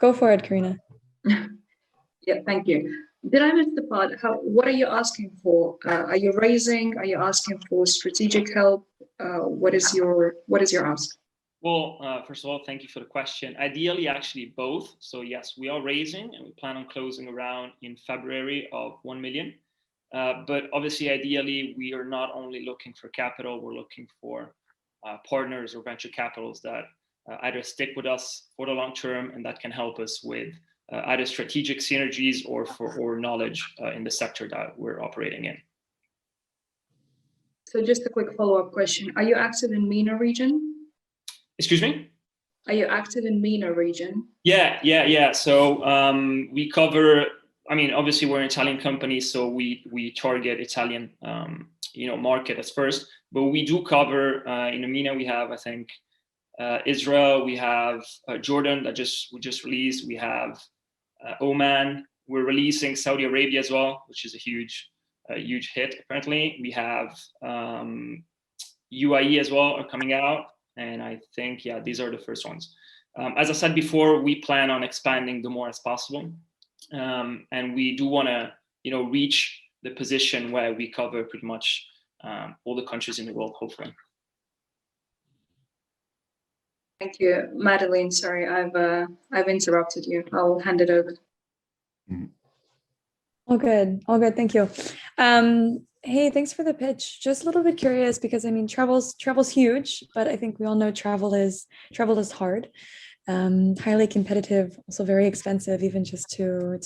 Go for it, Karina.
Yeah, thank you. Did I miss the part? What are you asking for? Are you raising? Are you asking for strategic help? What is your ask?
Well, first of all, thank you for the question. Ideally, actually both. So yes, we are raising, and we plan on closing around in February of 1 million. But obviously, ideally, we are not only looking for capital, we're looking for partners or venture capitals that either stick with us for the long term, and that can help us with either strategic synergies or knowledge in the sector that we're operating in.
So just a quick follow-up question. Are you active in MENA region?
Excuse me?
Are you active in MENA region?
Yeah. So we cover, obviously we're an Italian company, so we target Italian, market as first, but we do cover in MENA. We have, I think, Israel, we have Jordan that we just released. We have Oman. We're releasing Saudi Arabia as well, which is a huge hit. Apparently, we have UAE as well are coming out, and I think these are the first ones. As I said before, we plan on expanding the more as possible, and we do want to reach the position where we cover pretty much all the countries in the world, hopefully.
Thank you, Madeline. Sorry, I've interrupted you. I'll hand it over.
All good. Thank you. Hey, thanks for the pitch. Just a little bit curious because I mean, travel's huge, but I think we all know travel is hard, highly competitive, also very expensive, even just to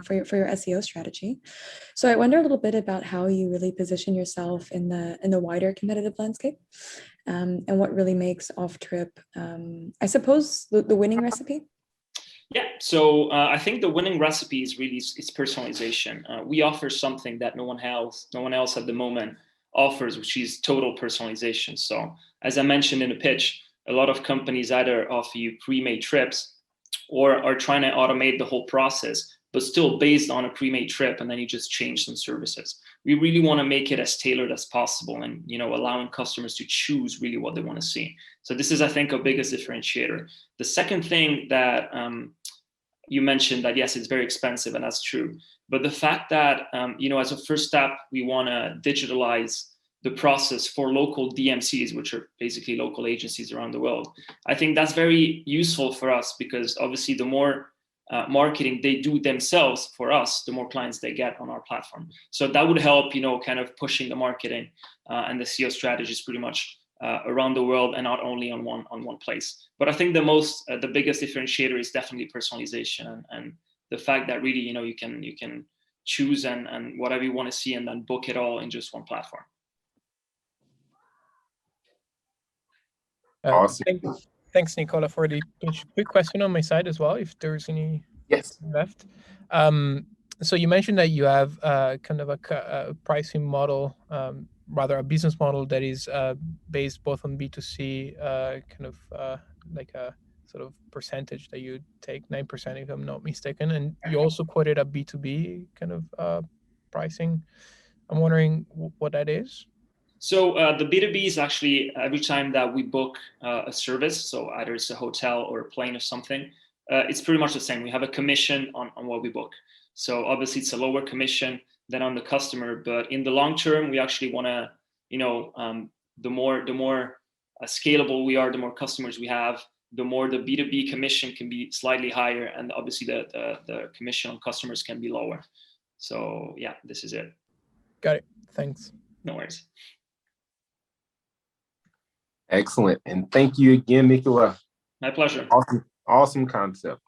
for your SEO strategy. So I wonder a little bit about how you really position yourself in the wider competitive landscape, and what really makes Offtryp, I suppose, the winning recipe.
Yeah, so I think the winning recipe is really it's personalization. We offer something that no one else at the moment offers, which is total personalization. So as I mentioned in the pitch, a lot of companies either offer you pre-made trips or are trying to automate the whole process, but still based on a pre-made trip, and then you just change some services. We really want to make it as tailored as possible, and allowing customers to choose really what they want to see. So this is, I think, our biggest differentiator. The second thing that you mentioned, that yes, it's very expensive, and that's true. But the fact that as a first step, we want to digitalize the process for local DMCs, which are basically local agencies around the world. I think that's very useful for us because obviously the more marketing they do themselves for us, the more clients they get on our platform. So that would help, kind of pushing the marketing and the SEO strategies pretty much around the world and not only on one place. But I think the biggest differentiator is definitely personalization and the fact that really, you can choose and whatever you want to see and then book it all in just one platform.
Awesome.
Thanks, Nicola, for the pitch. Quick question on my side as well, if there's any left. So you mentioned that you have kind of a pricing model, rather a business model that is based both on B2C, kind of like a sort of percentage that you take, 9% if I'm not mistaken, and you also quoted a B2B kind of pricing. I'm wondering what that is.
So the B2B is actually every time that we book a service, so either it's a hotel or a plane or something, it's pretty much the same. We have a commission on what we book. So obviously it's a lower commission than on the customer, but in the long term, we actually want to, the more scalable we are, the more customers we have, the more the B2B commission can be slightly higher, and obviously the commission on customers can be lower. So yeah, this is it.
Got it. Thanks.
No worries.
Excellent. And thank you again, Nicola.
My pleasure.
Awesome concept.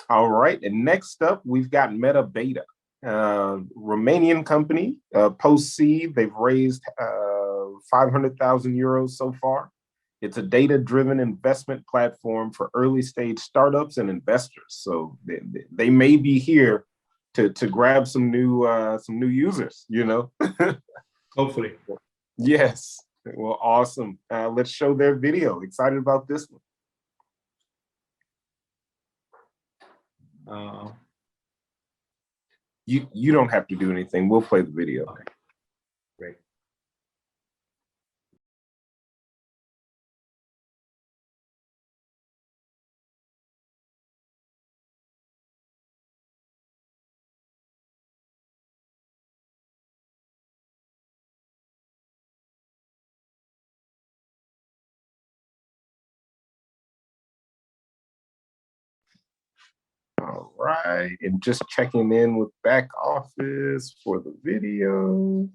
All right. And next up, we've got Metabeta, Romanian company, post-seed. They've raised 500,000 euros so far. It's a data-driven investment platform for early-stage startups and investors. So they may be here to grab some new users,
Hopefully.
Yes. Well, awesome. Let's show their video. Excited about this one. You don't have to do anything. We'll play the video.
Okay. Great.
All right, and just checking in with back office for the video.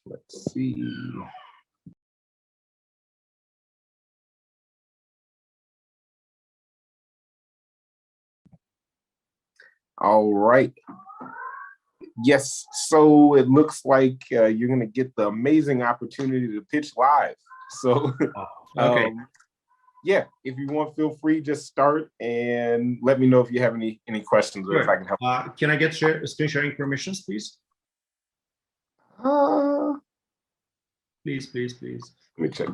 Let's see. All right. Yes, so it looks like you're going to get the amazing opportunity to pitch live. So,
okay.
Yeah, if you want, feel free, just start and let me know if you have any questions or if I can help.
Can I get screen sharing permissions, please? Please, please, please.
Let me check.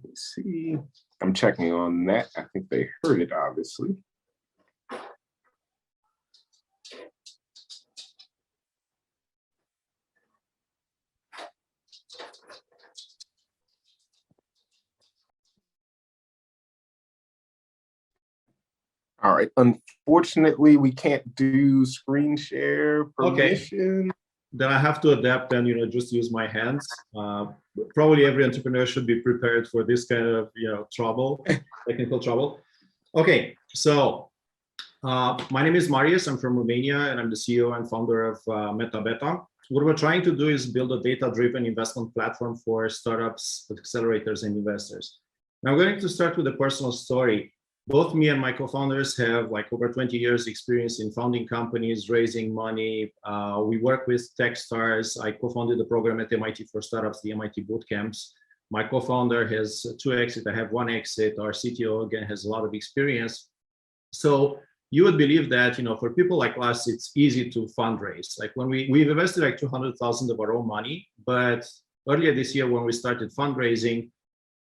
Let's see. I'm checking on that. I think they heard it, obviously. All right. Unfortunately, we can't do screen share permission.
Okay. Then I have to adapt and just use my hands. Probably every entrepreneur should be prepared for this kind of trouble, technical trouble. Okay, so my name is Marius. I'm from Romania, and I'm the CEO and founder of Metabeta. What we're trying to do is build a data-driven investment platform for startups, accelerators, and investors. Now I'm going to start with a personal story. Both me and my co-founders have over 20 years experience in founding companies, raising money. We work with tech stars. I co-founded the program at MIT for startups, the MIT boot camps. My co-founder has 2 exits. I have 1 exit. Our CTO, again, has a lot of experience. So you would believe that, for people like us, it's easy to fundraise. Like when we've invested like 200,000 of our own money, but earlier this year when we started fundraising,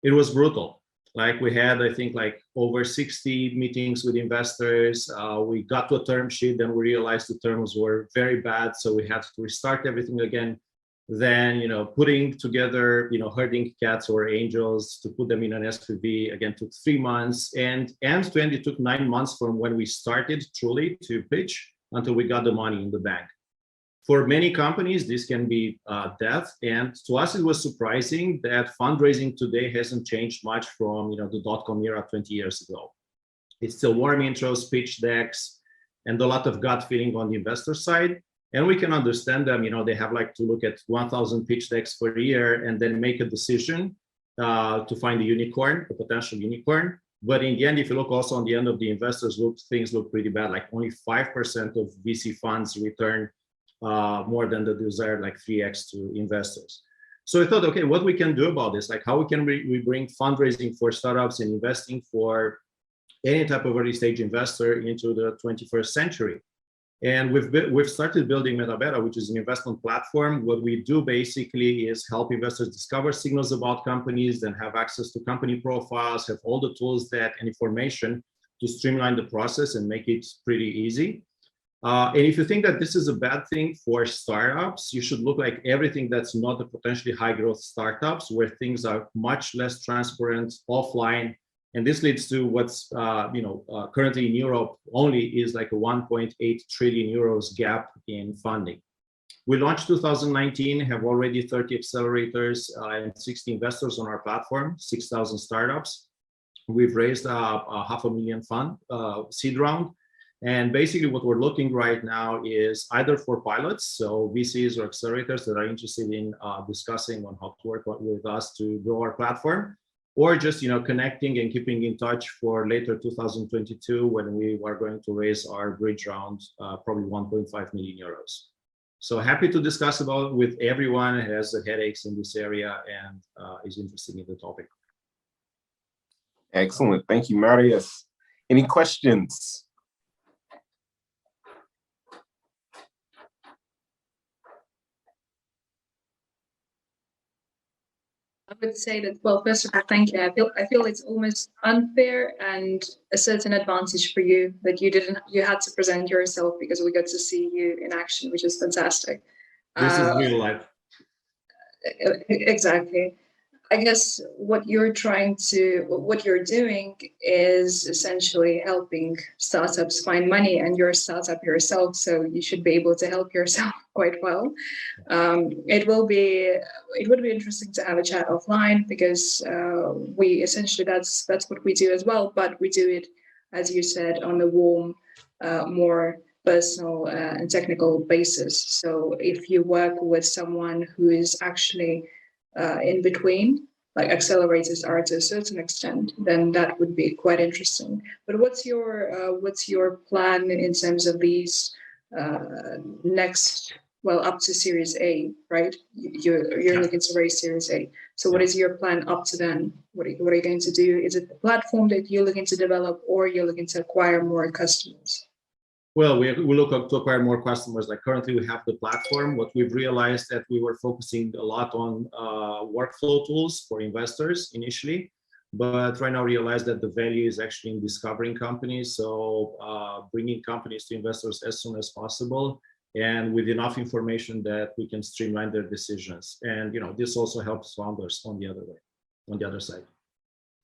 it was brutal. Like we had, I think, over 60 meetings with investors. We got to a term sheet, then we realized the terms were very bad, so we had to restart everything again. Then, putting together, herding cats or angels to put them in an SPV again took 3 months, and end to end it took 9 months from when we started truly to pitch until we got the money in the bank. For many companies, this can be death. And to us, it was surprising that fundraising today hasn't changed much from the .com era 20 years ago. It's still warm intros, pitch decks, and a lot of gut feeling on the investor side. And we can understand them. They have to look at 1,000 pitch decks per year and then make a decision to find a unicorn, a potential unicorn. But in the end, if you look also on the end of the investors, things look pretty bad. Like only 5% of VC funds return more than the desired 3x to investors. So I thought, okay, what we can do about this? How can we bring fundraising for startups and investing for any type of early stage investor into the 21st century? And we've started building Metabeta, which is an investment platform. What we do basically is help investors discover signals about companies, then have access to company profiles, have all the tools and information to streamline the process and make it pretty easy. And if you think that this is a bad thing for startups, you should look like everything that's not the potentially high growth startups, where things are much less transparent, offline. And this leads to what's currently in Europe only is a 1.8 trillion euros gap in funding. We launched 2019, have already 30 accelerators and 60 investors on our platform, 6,000 startups. We've raised a $500,000 fund seed round. And basically what we're looking right now is either for pilots, so VCs or accelerators that are interested in discussing on how to work with us to grow our platform, or just connecting and keeping in touch for later 2022 when we are going to raise our bridge round, probably 1.5 million euros. So happy to discuss with everyone who has headaches in this area and is interested in the topic.
Excellent. Thank you, Marius. Any questions?
I would say that, well, first of all, thank you. I feel it's almost unfair and a certain advantage for you that you had to present yourself because we got to see you in action, which is fantastic.
This is real life.
Exactly. I guess what you're doing is essentially helping startups find money, and you're a startup yourself, so you should be able to help yourself quite well. It would be interesting to have a chat offline because we essentially that's what we do as well, but we do it, as you said, on a warm, more personal and technical basis. So if you work with someone who is actually in between, like accelerators are to a certain extent, then that would be quite interesting. But what's your plan in terms of these next, well, up to Series A, right? You're looking to raise Series A. So what is your plan up to then? What are you going to do? Is it the platform that you're looking to develop, or you're looking to acquire more customers?
Well, we look up to acquire more customers. Like currently we have the platform. What we've realized that we were focusing a lot on workflow tools for investors initially, but right now realize that the value is actually in discovering companies. So bringing companies to investors as soon as possible, and with enough information that we can streamline their decisions. And this also helps founders on the other side.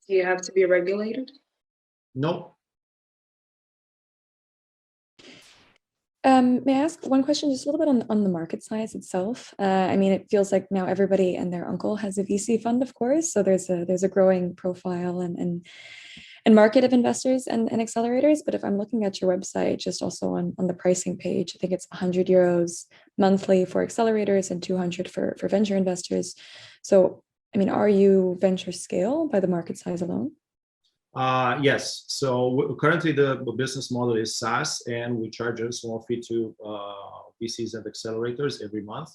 Do you have to be regulated?
No.
May I ask one question, just a little bit on the market size itself? I mean, it feels like now everybody and their uncle has a VC fund, of course. So there's a growing profile and market of investors and accelerators. But if I'm looking at your website, just also on the pricing page, I think it's 100 euros monthly for accelerators and 200 for venture investors. So, I mean, are you venture scale by the market size alone?
Yes. So currently the business model is SaaS, and we charge a small fee to VCs and accelerators every month.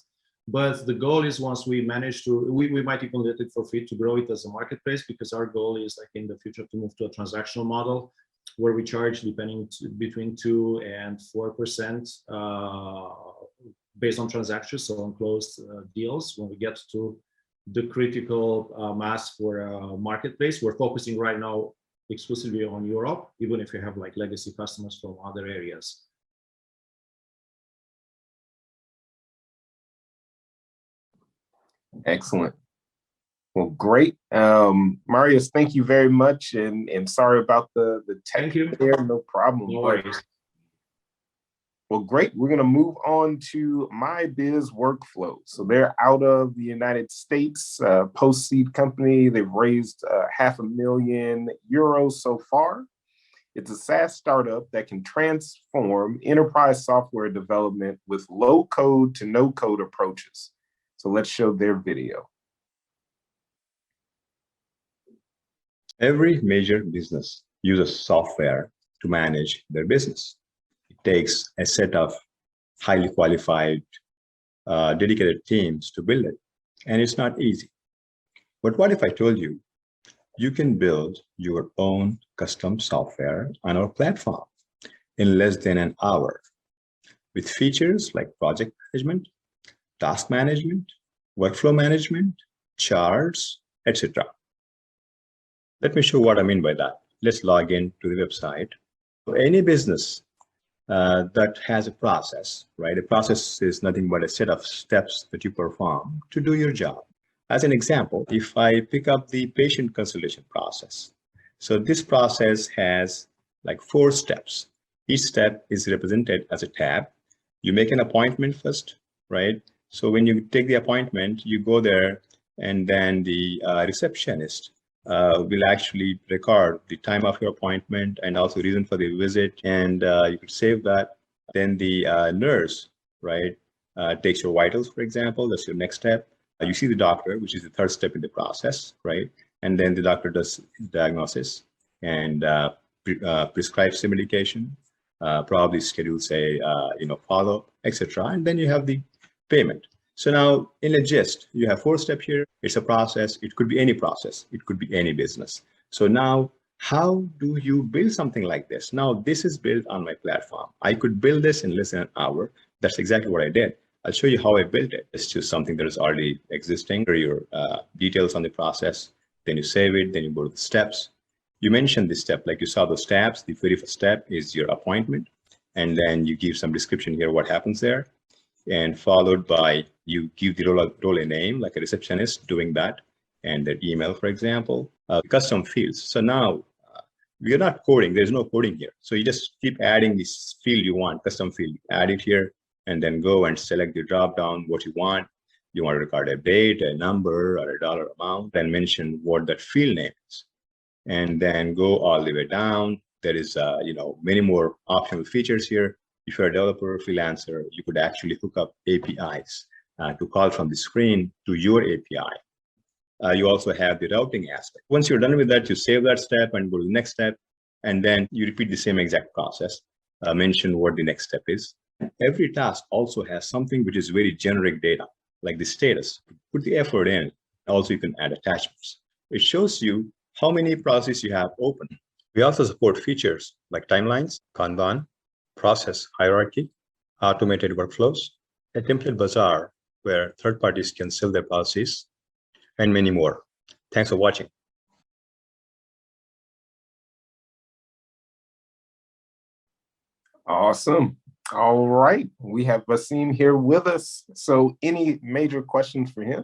But the goal is once we manage to, we might even let it for free to grow it as a marketplace, because our goal is like in the future to move to a transactional model where we charge between 2 and 4% based on transactions, so on closed deals. When we get to the critical mass for a marketplace, we're focusing right now exclusively on Europe, even if you have like legacy customers from other areas.
Excellent. Well, great. Marius, thank you very much. And sorry about the tech there, no problem.
No worries.
Well, great. We're going to move on to MyBiz Workflow. So they're out of the United States, post-seed company. They've raised €500,000 so far. It's a SaaS startup that can transform enterprise software development with low code to no code approaches. So let's show their video.
Every major business uses software to manage their business. It takes a set of highly qualified, dedicated teams to build it, and it's not easy. But what if I told you, you can build your own custom software on our platform in less than an hour with features like project management, task management, workflow management, charts, etc. Let me show what I mean by that. Let's log in to the website. For any business that has a process, right? A process is nothing but a set of steps that you perform to do your job. As an example, if I pick up the patient consultation process, so this process has like 4 steps. Each step is represented as a tab. You make an appointment first, right? So when you take the appointment, you go there, and then the receptionist will actually record the time of your appointment and also reason for the visit, and you could save that. Then the nurse, right, takes your vitals, for example. That's your next step. You see the doctor, which is the 3rd step in the process, right? And then the doctor does diagnosis and prescribes the medication, probably schedules a follow-up, etc. And then you have the payment. So now in a gist, you have 4 steps here. It's a process. It could be any process. It could be any business. So now how do you build something like this? Now this is built on my platform. I could build this in less than an hour. That's exactly what I did. I'll show you how I built it. It's just something that is already existing, or your details on the process. Then you save it. Then you go to the steps. You mentioned this step, like you saw those tabs. The very first step is your appointment. And then you give some description here, what happens there. And followed by you give the role a name, like a receptionist doing that, and their email, for example, custom fields. So now we are not coding. There's no coding here. So you just keep adding this field you want, custom field, add it here, and then go and select the drop down, what you want. You want to record a date, a number, or a dollar amount, and mention what that field name is. And then go all the way down. There is, many more optional features here. If you're a developer or freelancer, you could actually hook up APIs to call from the screen to your API. You also have the routing aspect. Once you're done with that, you save that step and go to the next step. And then you repeat the same exact process. Mention what the next step is. Every task also has something which is very generic data, like the status. Put the effort in. Also, you can add attachments. It shows you how many processes you have open. We also support features like timelines, Kanban, process hierarchy, automated workflows, a template bazaar where third parties can sell their policies, and many more. Thanks for watching.
Awesome. All right. We have Vasim here with us. So any major questions for him?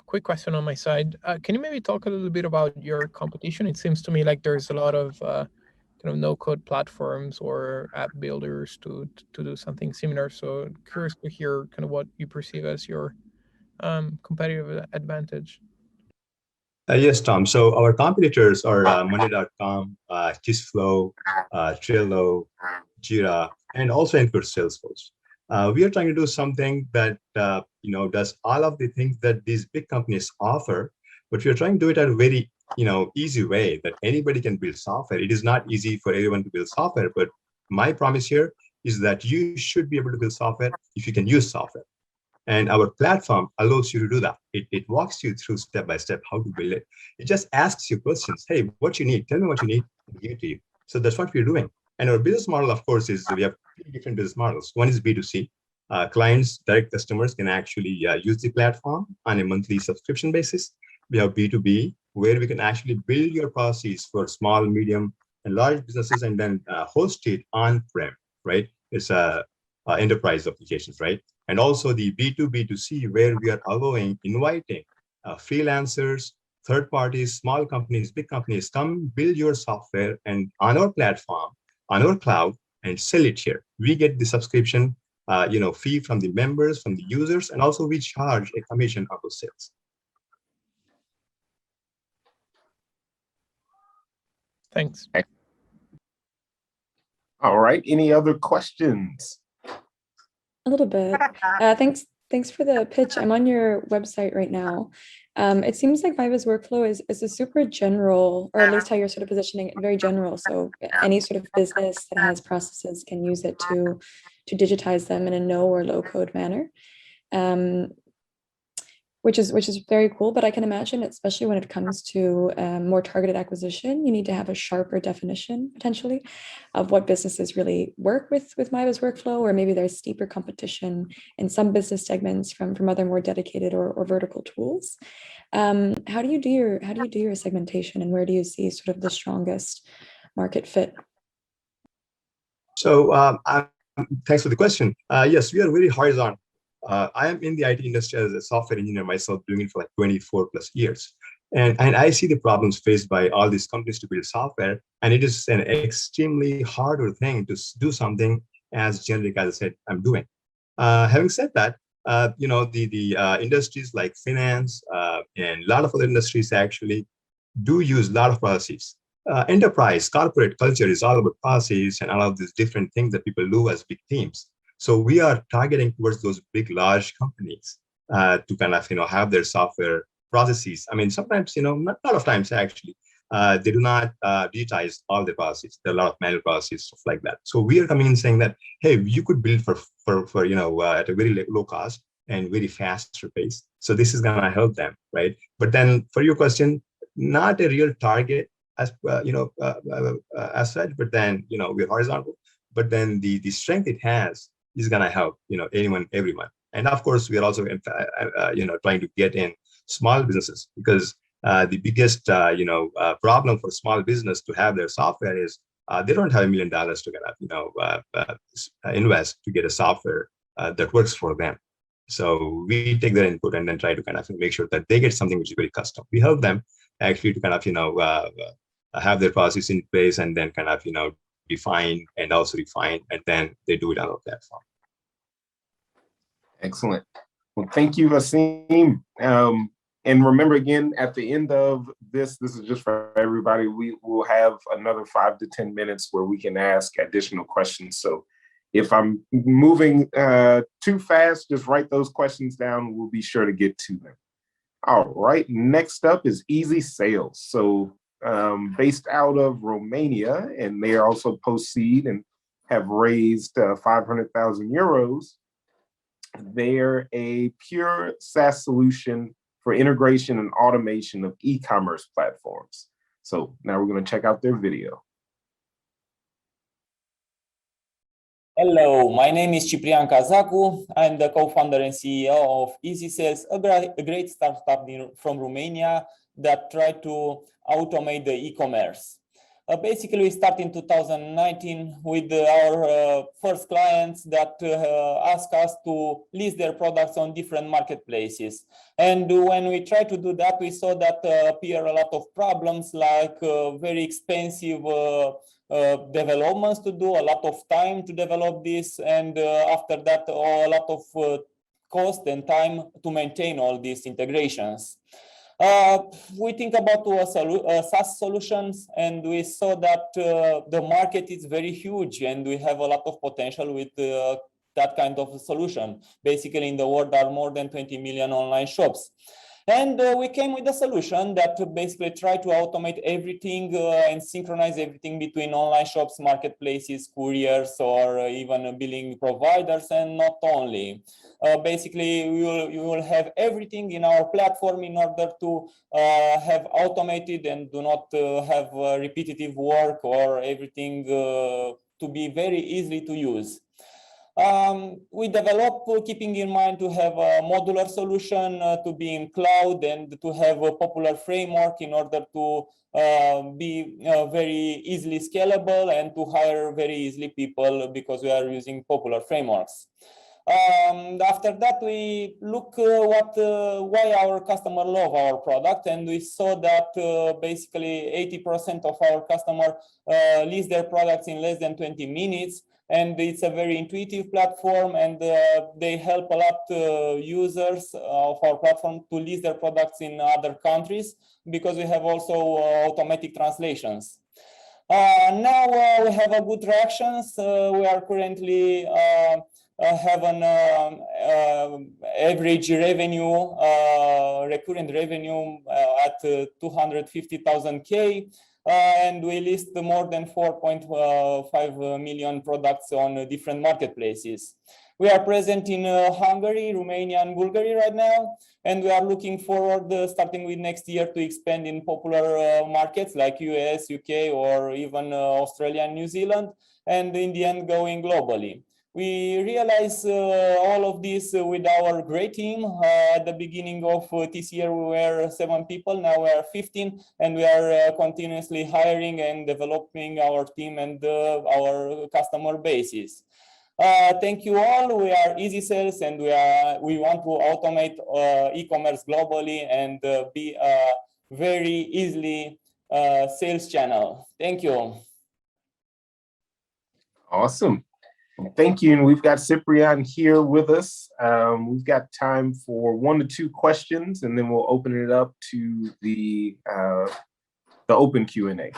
Quick question on my side. Can you maybe talk a little bit about your competition? It seems to me like there's a lot of kind of no-code platforms or app builders to do something similar. So curious to hear kind of what you perceive as your competitive advantage.
Yes, Tom. So our competitors are Monday.com, Kissflow, Trello, Jira, and also includes Salesforce. We are trying to do something that does all of the things that these big companies offer, but we are trying to do it at a very easy way that anybody can build software. It is not easy for everyone to build software, but my promise here is that you should be able to build software if you can use software. And our platform allows you to do that. It walks you through step by step how to build it. It just asks you questions. Hey, what you need? Tell me what you need. I'll give it to you. So that's what we're doing. And our business model, of course, is we have 3 different business models. One is B2C. Clients, direct customers can actually use the platform on a monthly subscription basis. We have B2B, where we can actually build your processes for small, medium, and large businesses and then host it on-prem, right? It's enterprise applications, right? And also the B2B2C, where we are inviting freelancers, third parties, small companies, big companies, come build your software and on our platform, on our cloud, and sell it here. We get the subscription fee from the members, from the users, and also we charge a commission of those sales.
Thanks.
All right. Any other questions?
A little bit. Thanks for the pitch. I'm on your website right now. It seems like MyBiz workflow is a super general, or at least how you're sort of positioning it, very general. So any sort of business that has processes can use it to digitize them in a no or low code manner. Which is very cool, but I can imagine, especially when it comes to more targeted acquisition, you need to have a sharper definition potentially of what businesses really work with MyBiz workflow, or maybe there's steeper competition in some business segments from other more dedicated or vertical tools. How do you do your segmentation, and where do you see sort of the strongest market fit?
So thanks for the question. Yes, we are very horizontal. I am in the IT industry as a software engineer myself, doing it for like 24 plus years. And I see the problems faced by all these companies to build software. And it is an extremely harder thing to do something as generic as I said I'm doing. Having said that, the industries like finance and a lot of other industries actually do use a lot of processes. Enterprise, corporate culture is all about processes and all of these different things that people do as big teams. So we are targeting towards those big, large companies to kind of, have their software processes. I mean, sometimes, not a lot of times actually, they do not digitize all the processes. There are a lot of manual processes, stuff like that. So we are coming in saying that, hey, you could build for at a very low cost and very faster pace. So this is going to help them, right? But then for your question, not a real target as as such, but then we're horizontal. But then the strength it has is going to help everyone. And of course, we are also trying to get in small businesses, because the biggest problem for small business to have their software is they don't have $1 million to invest to get a software that works for them. So we take their input and then try to kind of make sure that they get something which is very custom. We help them actually to kind of have their process in place and then kind of define and also refine, and then they do it on our platform.
Excellent. Well, thank you, Vasim. And remember, again, at the end of this is just for everybody, we will have another 5 to 10 minutes where we can ask additional questions. So if I'm moving too fast, just write those questions down. We'll be sure to get to them. All right, next up is Easy Sales. So based out of Romania, and they are also post-seed and have raised 500,000 euros. They're a pure SaaS solution for integration and automation of e-commerce platforms. So now we're going to check out their video.
Hello, my name is Ciprian Cazacu. I'm the co-founder and CEO of Easy Sales, a great startup from Romania that tried to automate the e-commerce. Basically, we started in 2019 with our first clients that asked us to list their products on different marketplaces. And when we tried to do that, we saw that appear a lot of problems like very expensive developments to do, a lot of time to develop this, and after that, a lot of cost and time to maintain all these integrations. We think about SaaS solutions, and we saw that the market is very huge, and we have a lot of potential with that kind of solution. Basically, in the world, there are more than 20 million online shops. And we came with a solution that basically tried to automate everything and synchronize everything between online shops, marketplaces, couriers, or even billing providers, and not only. Basically, we will have everything in our platform in order to have automated and do not have repetitive work, or everything to be very easy to use. We develop keeping in mind to have a modular solution, to be in cloud, and to have a popular framework in order to be very easily scalable and to hire very easily people, because we are using popular frameworks. After that, we look why our customer love our product, and we saw that basically 80% of our customer list their products in less than 20 minutes. And it's a very intuitive platform, and they help a lot users of our platform to list their products in other countries, because we have also automatic translations. Now we have a good reactions. We are currently have an average revenue, recurrent revenue at 250,000 K. And we list more than 4.5 million products on different marketplaces. We are present in Hungary, Romania, and Bulgaria right now, and we are looking forward, starting with next year, to expand in popular markets like US, UK, or even Australia and New Zealand, and in the end, going globally. We realize all of this with our great team. At the beginning of this year, we were 7 people. Now we are 15, and we are continuously hiring and developing our team and our customer bases. Thank you all. We are Easy Sales, and we want to automate e-commerce globally and be a very easily sales channel. Thank you.
Awesome. Thank you. And we've got Ciprian here with us. We've got time for 1 to 2 questions, and then we'll open it up to the open Q&A.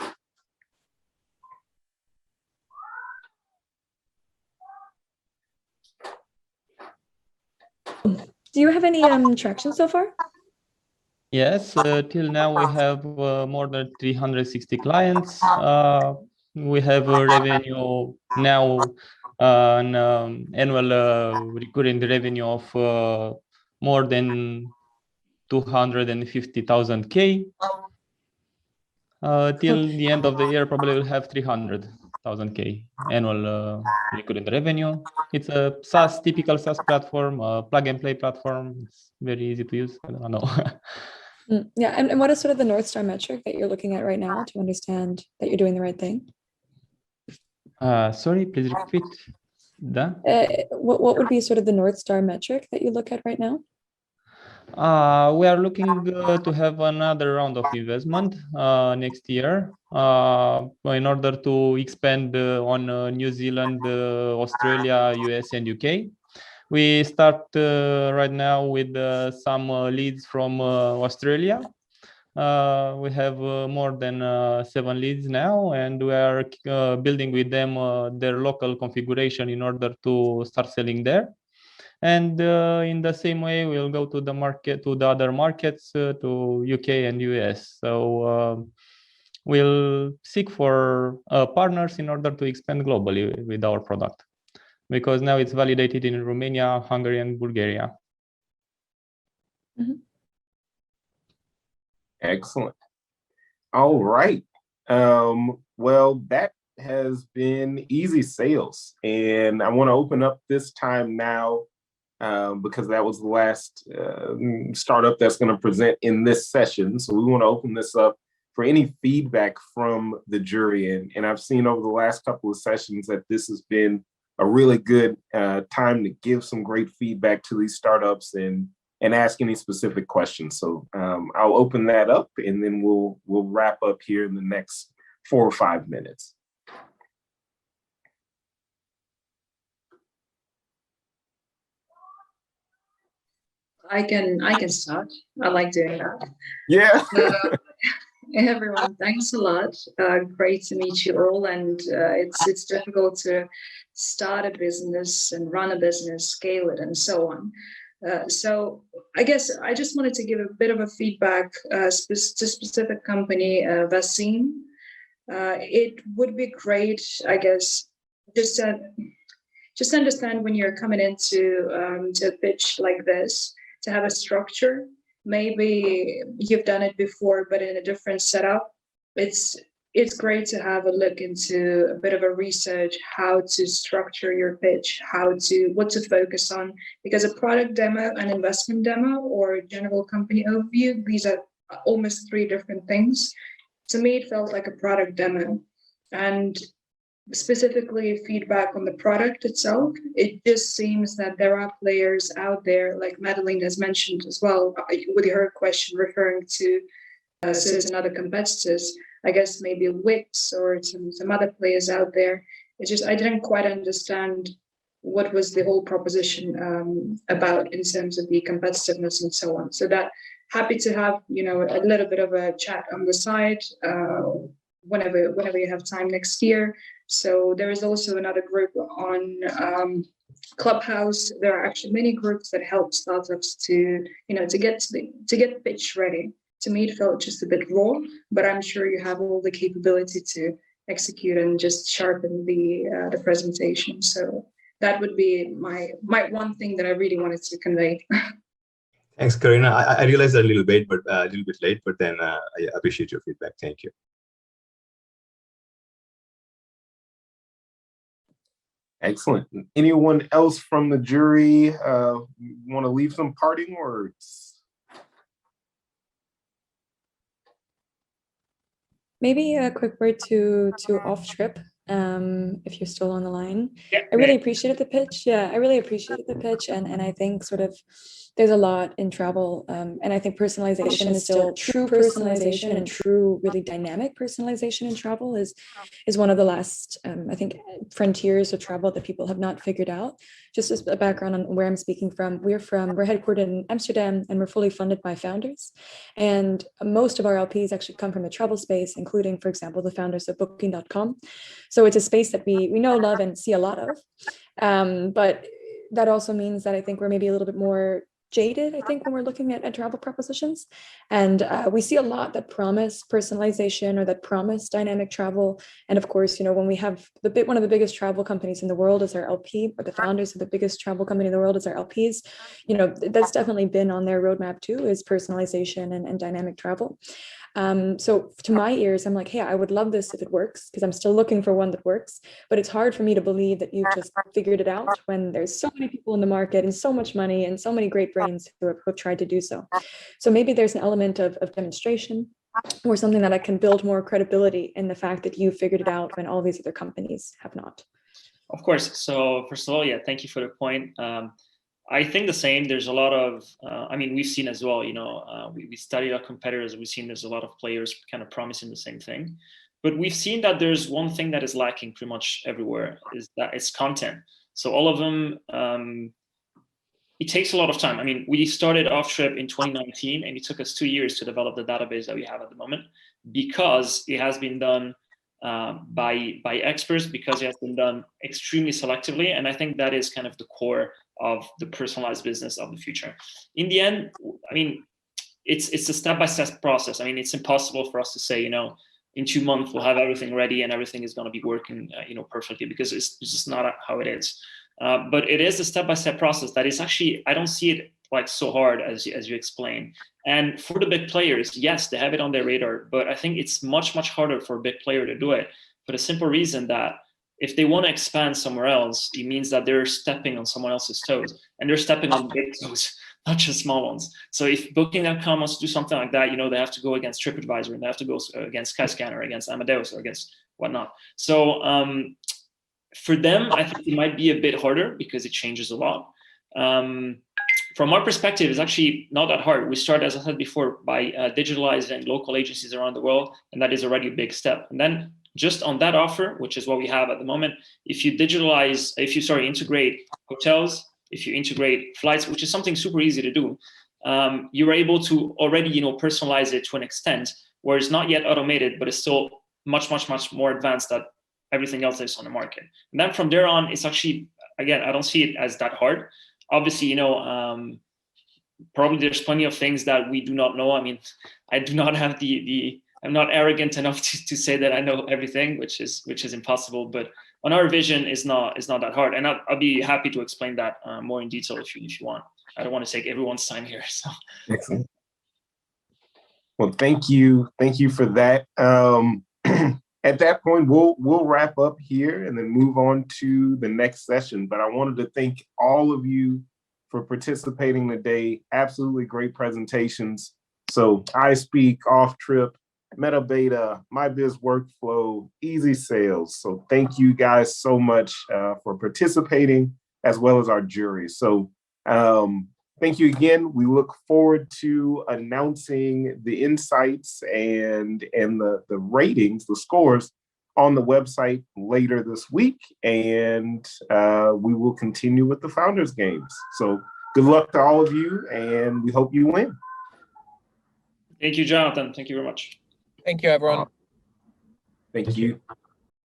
Do you have any traction so far?
Yes, till now we have more than 360 clients. We have a revenue now, an annual recurring revenue of more than 250,000 K. Till the end of the year, probably we'll have 300,000 K annual recurring revenue. It's a SaaS, typical SaaS platform, plug and play platform. It's very easy to use. I don't know.
Yeah, and what is sort of the North Star metric that you're looking at right now to understand that you're doing the right thing?
Sorry, please repeat.
What would be sort of the North Star metric that you look at right now?
We are looking to have another round of investment next year in order to expand on New Zealand, Australia, US, and UK. We start right now with some leads from Australia. We have more than 7 leads now, and we are building with them their local configuration in order to start selling there. And in the same way, we'll go to the market, to the other markets, to UK and US. So we'll seek for partners in order to expand globally with our product, because now it's validated in Romania, Hungary, and Bulgaria.
Mm-hmm.
Excellent. All right. Well, that has been Easy Sales, and I want to open up this time now because that was the last startup that's going to present in this session. So we want to open this up for any feedback from the jury. And I've seen over the last couple of sessions that this has been a really good time to give some great feedback to these startups and ask any specific questions. So I'll open that up, and then we'll wrap up here in the next 4 or 5 minutes.
I can start. I like doing that.
Yeah.
Everyone, thanks a lot. Great to meet you all. And it's difficult to start a business and run a business, scale it, and so on. So I guess I just wanted to give a bit of a feedback to specific company, Vaccine. It would be great, I guess, just understand when you're coming into to a pitch like this, to have a structure. Maybe you've done it before, but in a different setup. It's great to have a look into a bit of a research, how to structure your pitch, what to focus on, because a product demo, an investment demo, or a general company overview, these are almost 3 different things. To me, it felt like a product demo. And specifically feedback on the product itself, it just seems that there are players out there, like Madeline has mentioned as well, with her question referring to certain other competitors. I guess maybe Wix or some other players out there. It's just I didn't quite understand what was the whole proposition about in terms of the competitiveness and so on. So that happy to have a little bit of a chat on the side whenever you have time next year. So there is also another group on Clubhouse. There are actually many groups that help startups to get pitch ready. To me, it felt just a bit raw, but I'm sure you have all the capability to execute and just sharpen the presentation. So that would be my one thing that I really wanted to convey.
Thanks, Karina. I realized that a little bit late, but then I appreciate your feedback. Thank you.
Excellent. Anyone else from the jury want to leave some parting words?
Maybe a quick word to Offtryp, if you're still on the line.
Yeah.
I really appreciated the pitch. Yeah, I really appreciated the pitch. And I think sort of there's a lot in travel. And I think personalization is still true personalization, and true really dynamic personalization in travel is one of the last, I think, frontiers of travel that people have not figured out. Just as a background on where I'm speaking from, we're headquartered in Amsterdam, and we're fully funded by founders. And most of our LPs actually come from the travel space, including, for example, the founders of Booking.com. So it's a space that we know, love, and see a lot of. But that also means that I think we're maybe a little bit more jaded, I think, when we're looking at travel propositions. And we see a lot that promise personalization or that promise dynamic travel. And of course, when we have one of the biggest travel companies in the world is our LP, or the founders of the biggest travel company in the world is our LPs, that's definitely been on their roadmap too, is personalization and dynamic travel. So to my ears, I'm like, hey, I would love this if it works, because I'm still looking for one that works. But it's hard for me to believe that you've just figured it out when there's so many people in the market and so much money and so many great brains who have tried to do so. So maybe there's an element of demonstration or something that I can build more credibility in the fact that you figured it out when all these other companies have not.
Of course. So first of all, yeah, thank you for the point. I think the same. There's a lot of, we've seen as well, we studied our competitors. We've seen there's a lot of players kind of promising the same thing. But we've seen that there's one thing that is lacking pretty much everywhere, is that it's content. So all of them, it takes a lot of time. We started Offtryp in 2019, and it took us 2 years to develop the database that we have at the moment, because it has been done by experts, because it has been done extremely selectively. And I think that is kind of the core of the personalized business of the future. In the end, I mean, it's a step-by-step process. I mean, it's impossible for us to say, in 2 months we'll have everything ready and everything is going to be working, perfectly, because it's just not how it is. But it is a step-by-step process that is actually, I don't see it like so hard as you explained. And for the big players, yes, they have it on their radar, but I think it's much, much harder for a big player to do it, for the simple reason that if they want to expand somewhere else, it means that they're stepping on someone else's toes, and they're stepping on big toes, not just small ones. So if Booking.com wants to do something like that, they have to go against TripAdvisor, and they have to go against Skyscanner, against Amadeus, or against whatnot. So for them, I think it might be a bit harder because it changes a lot. From our perspective, it's actually not that hard. We start, as I said before, by digitalizing local agencies around the world, and that is already a big step. And then just on that offer, which is what we have at the moment, if you integrate hotels, if you integrate flights, which is something super easy to do, you're able to already, personalize it to an extent where it's not yet automated, but it's still much, much, much more advanced than everything else that's on the market. And then from there on, it's actually, again, I don't see it as that hard. Obviously, probably there's plenty of things that we do not know. I mean, I do not have I'm not arrogant enough to say that I know everything, which is impossible. But on our vision, is not that hard, and I'll be happy to explain that more in detail if you want. I don't want to take everyone's time here. So.
Excellent. Well, thank you for that. At that point, we'll wrap up here and then move on to the next session. But I wanted to thank all of you for participating today. Absolutely great presentations. So iSpeak, Offtryp, Metabeta, MyBiz Workflow, Easy Sales. So thank you guys so much for participating, as well as our jury. So thank you again. We look forward to announcing the insights and the ratings, the scores on the website later this week. And we will continue with the Founders Games. So good luck to all of you, and we hope you win.
Thank you, Jonathan. Thank you very much.
Thank you, everyone.
Thank you.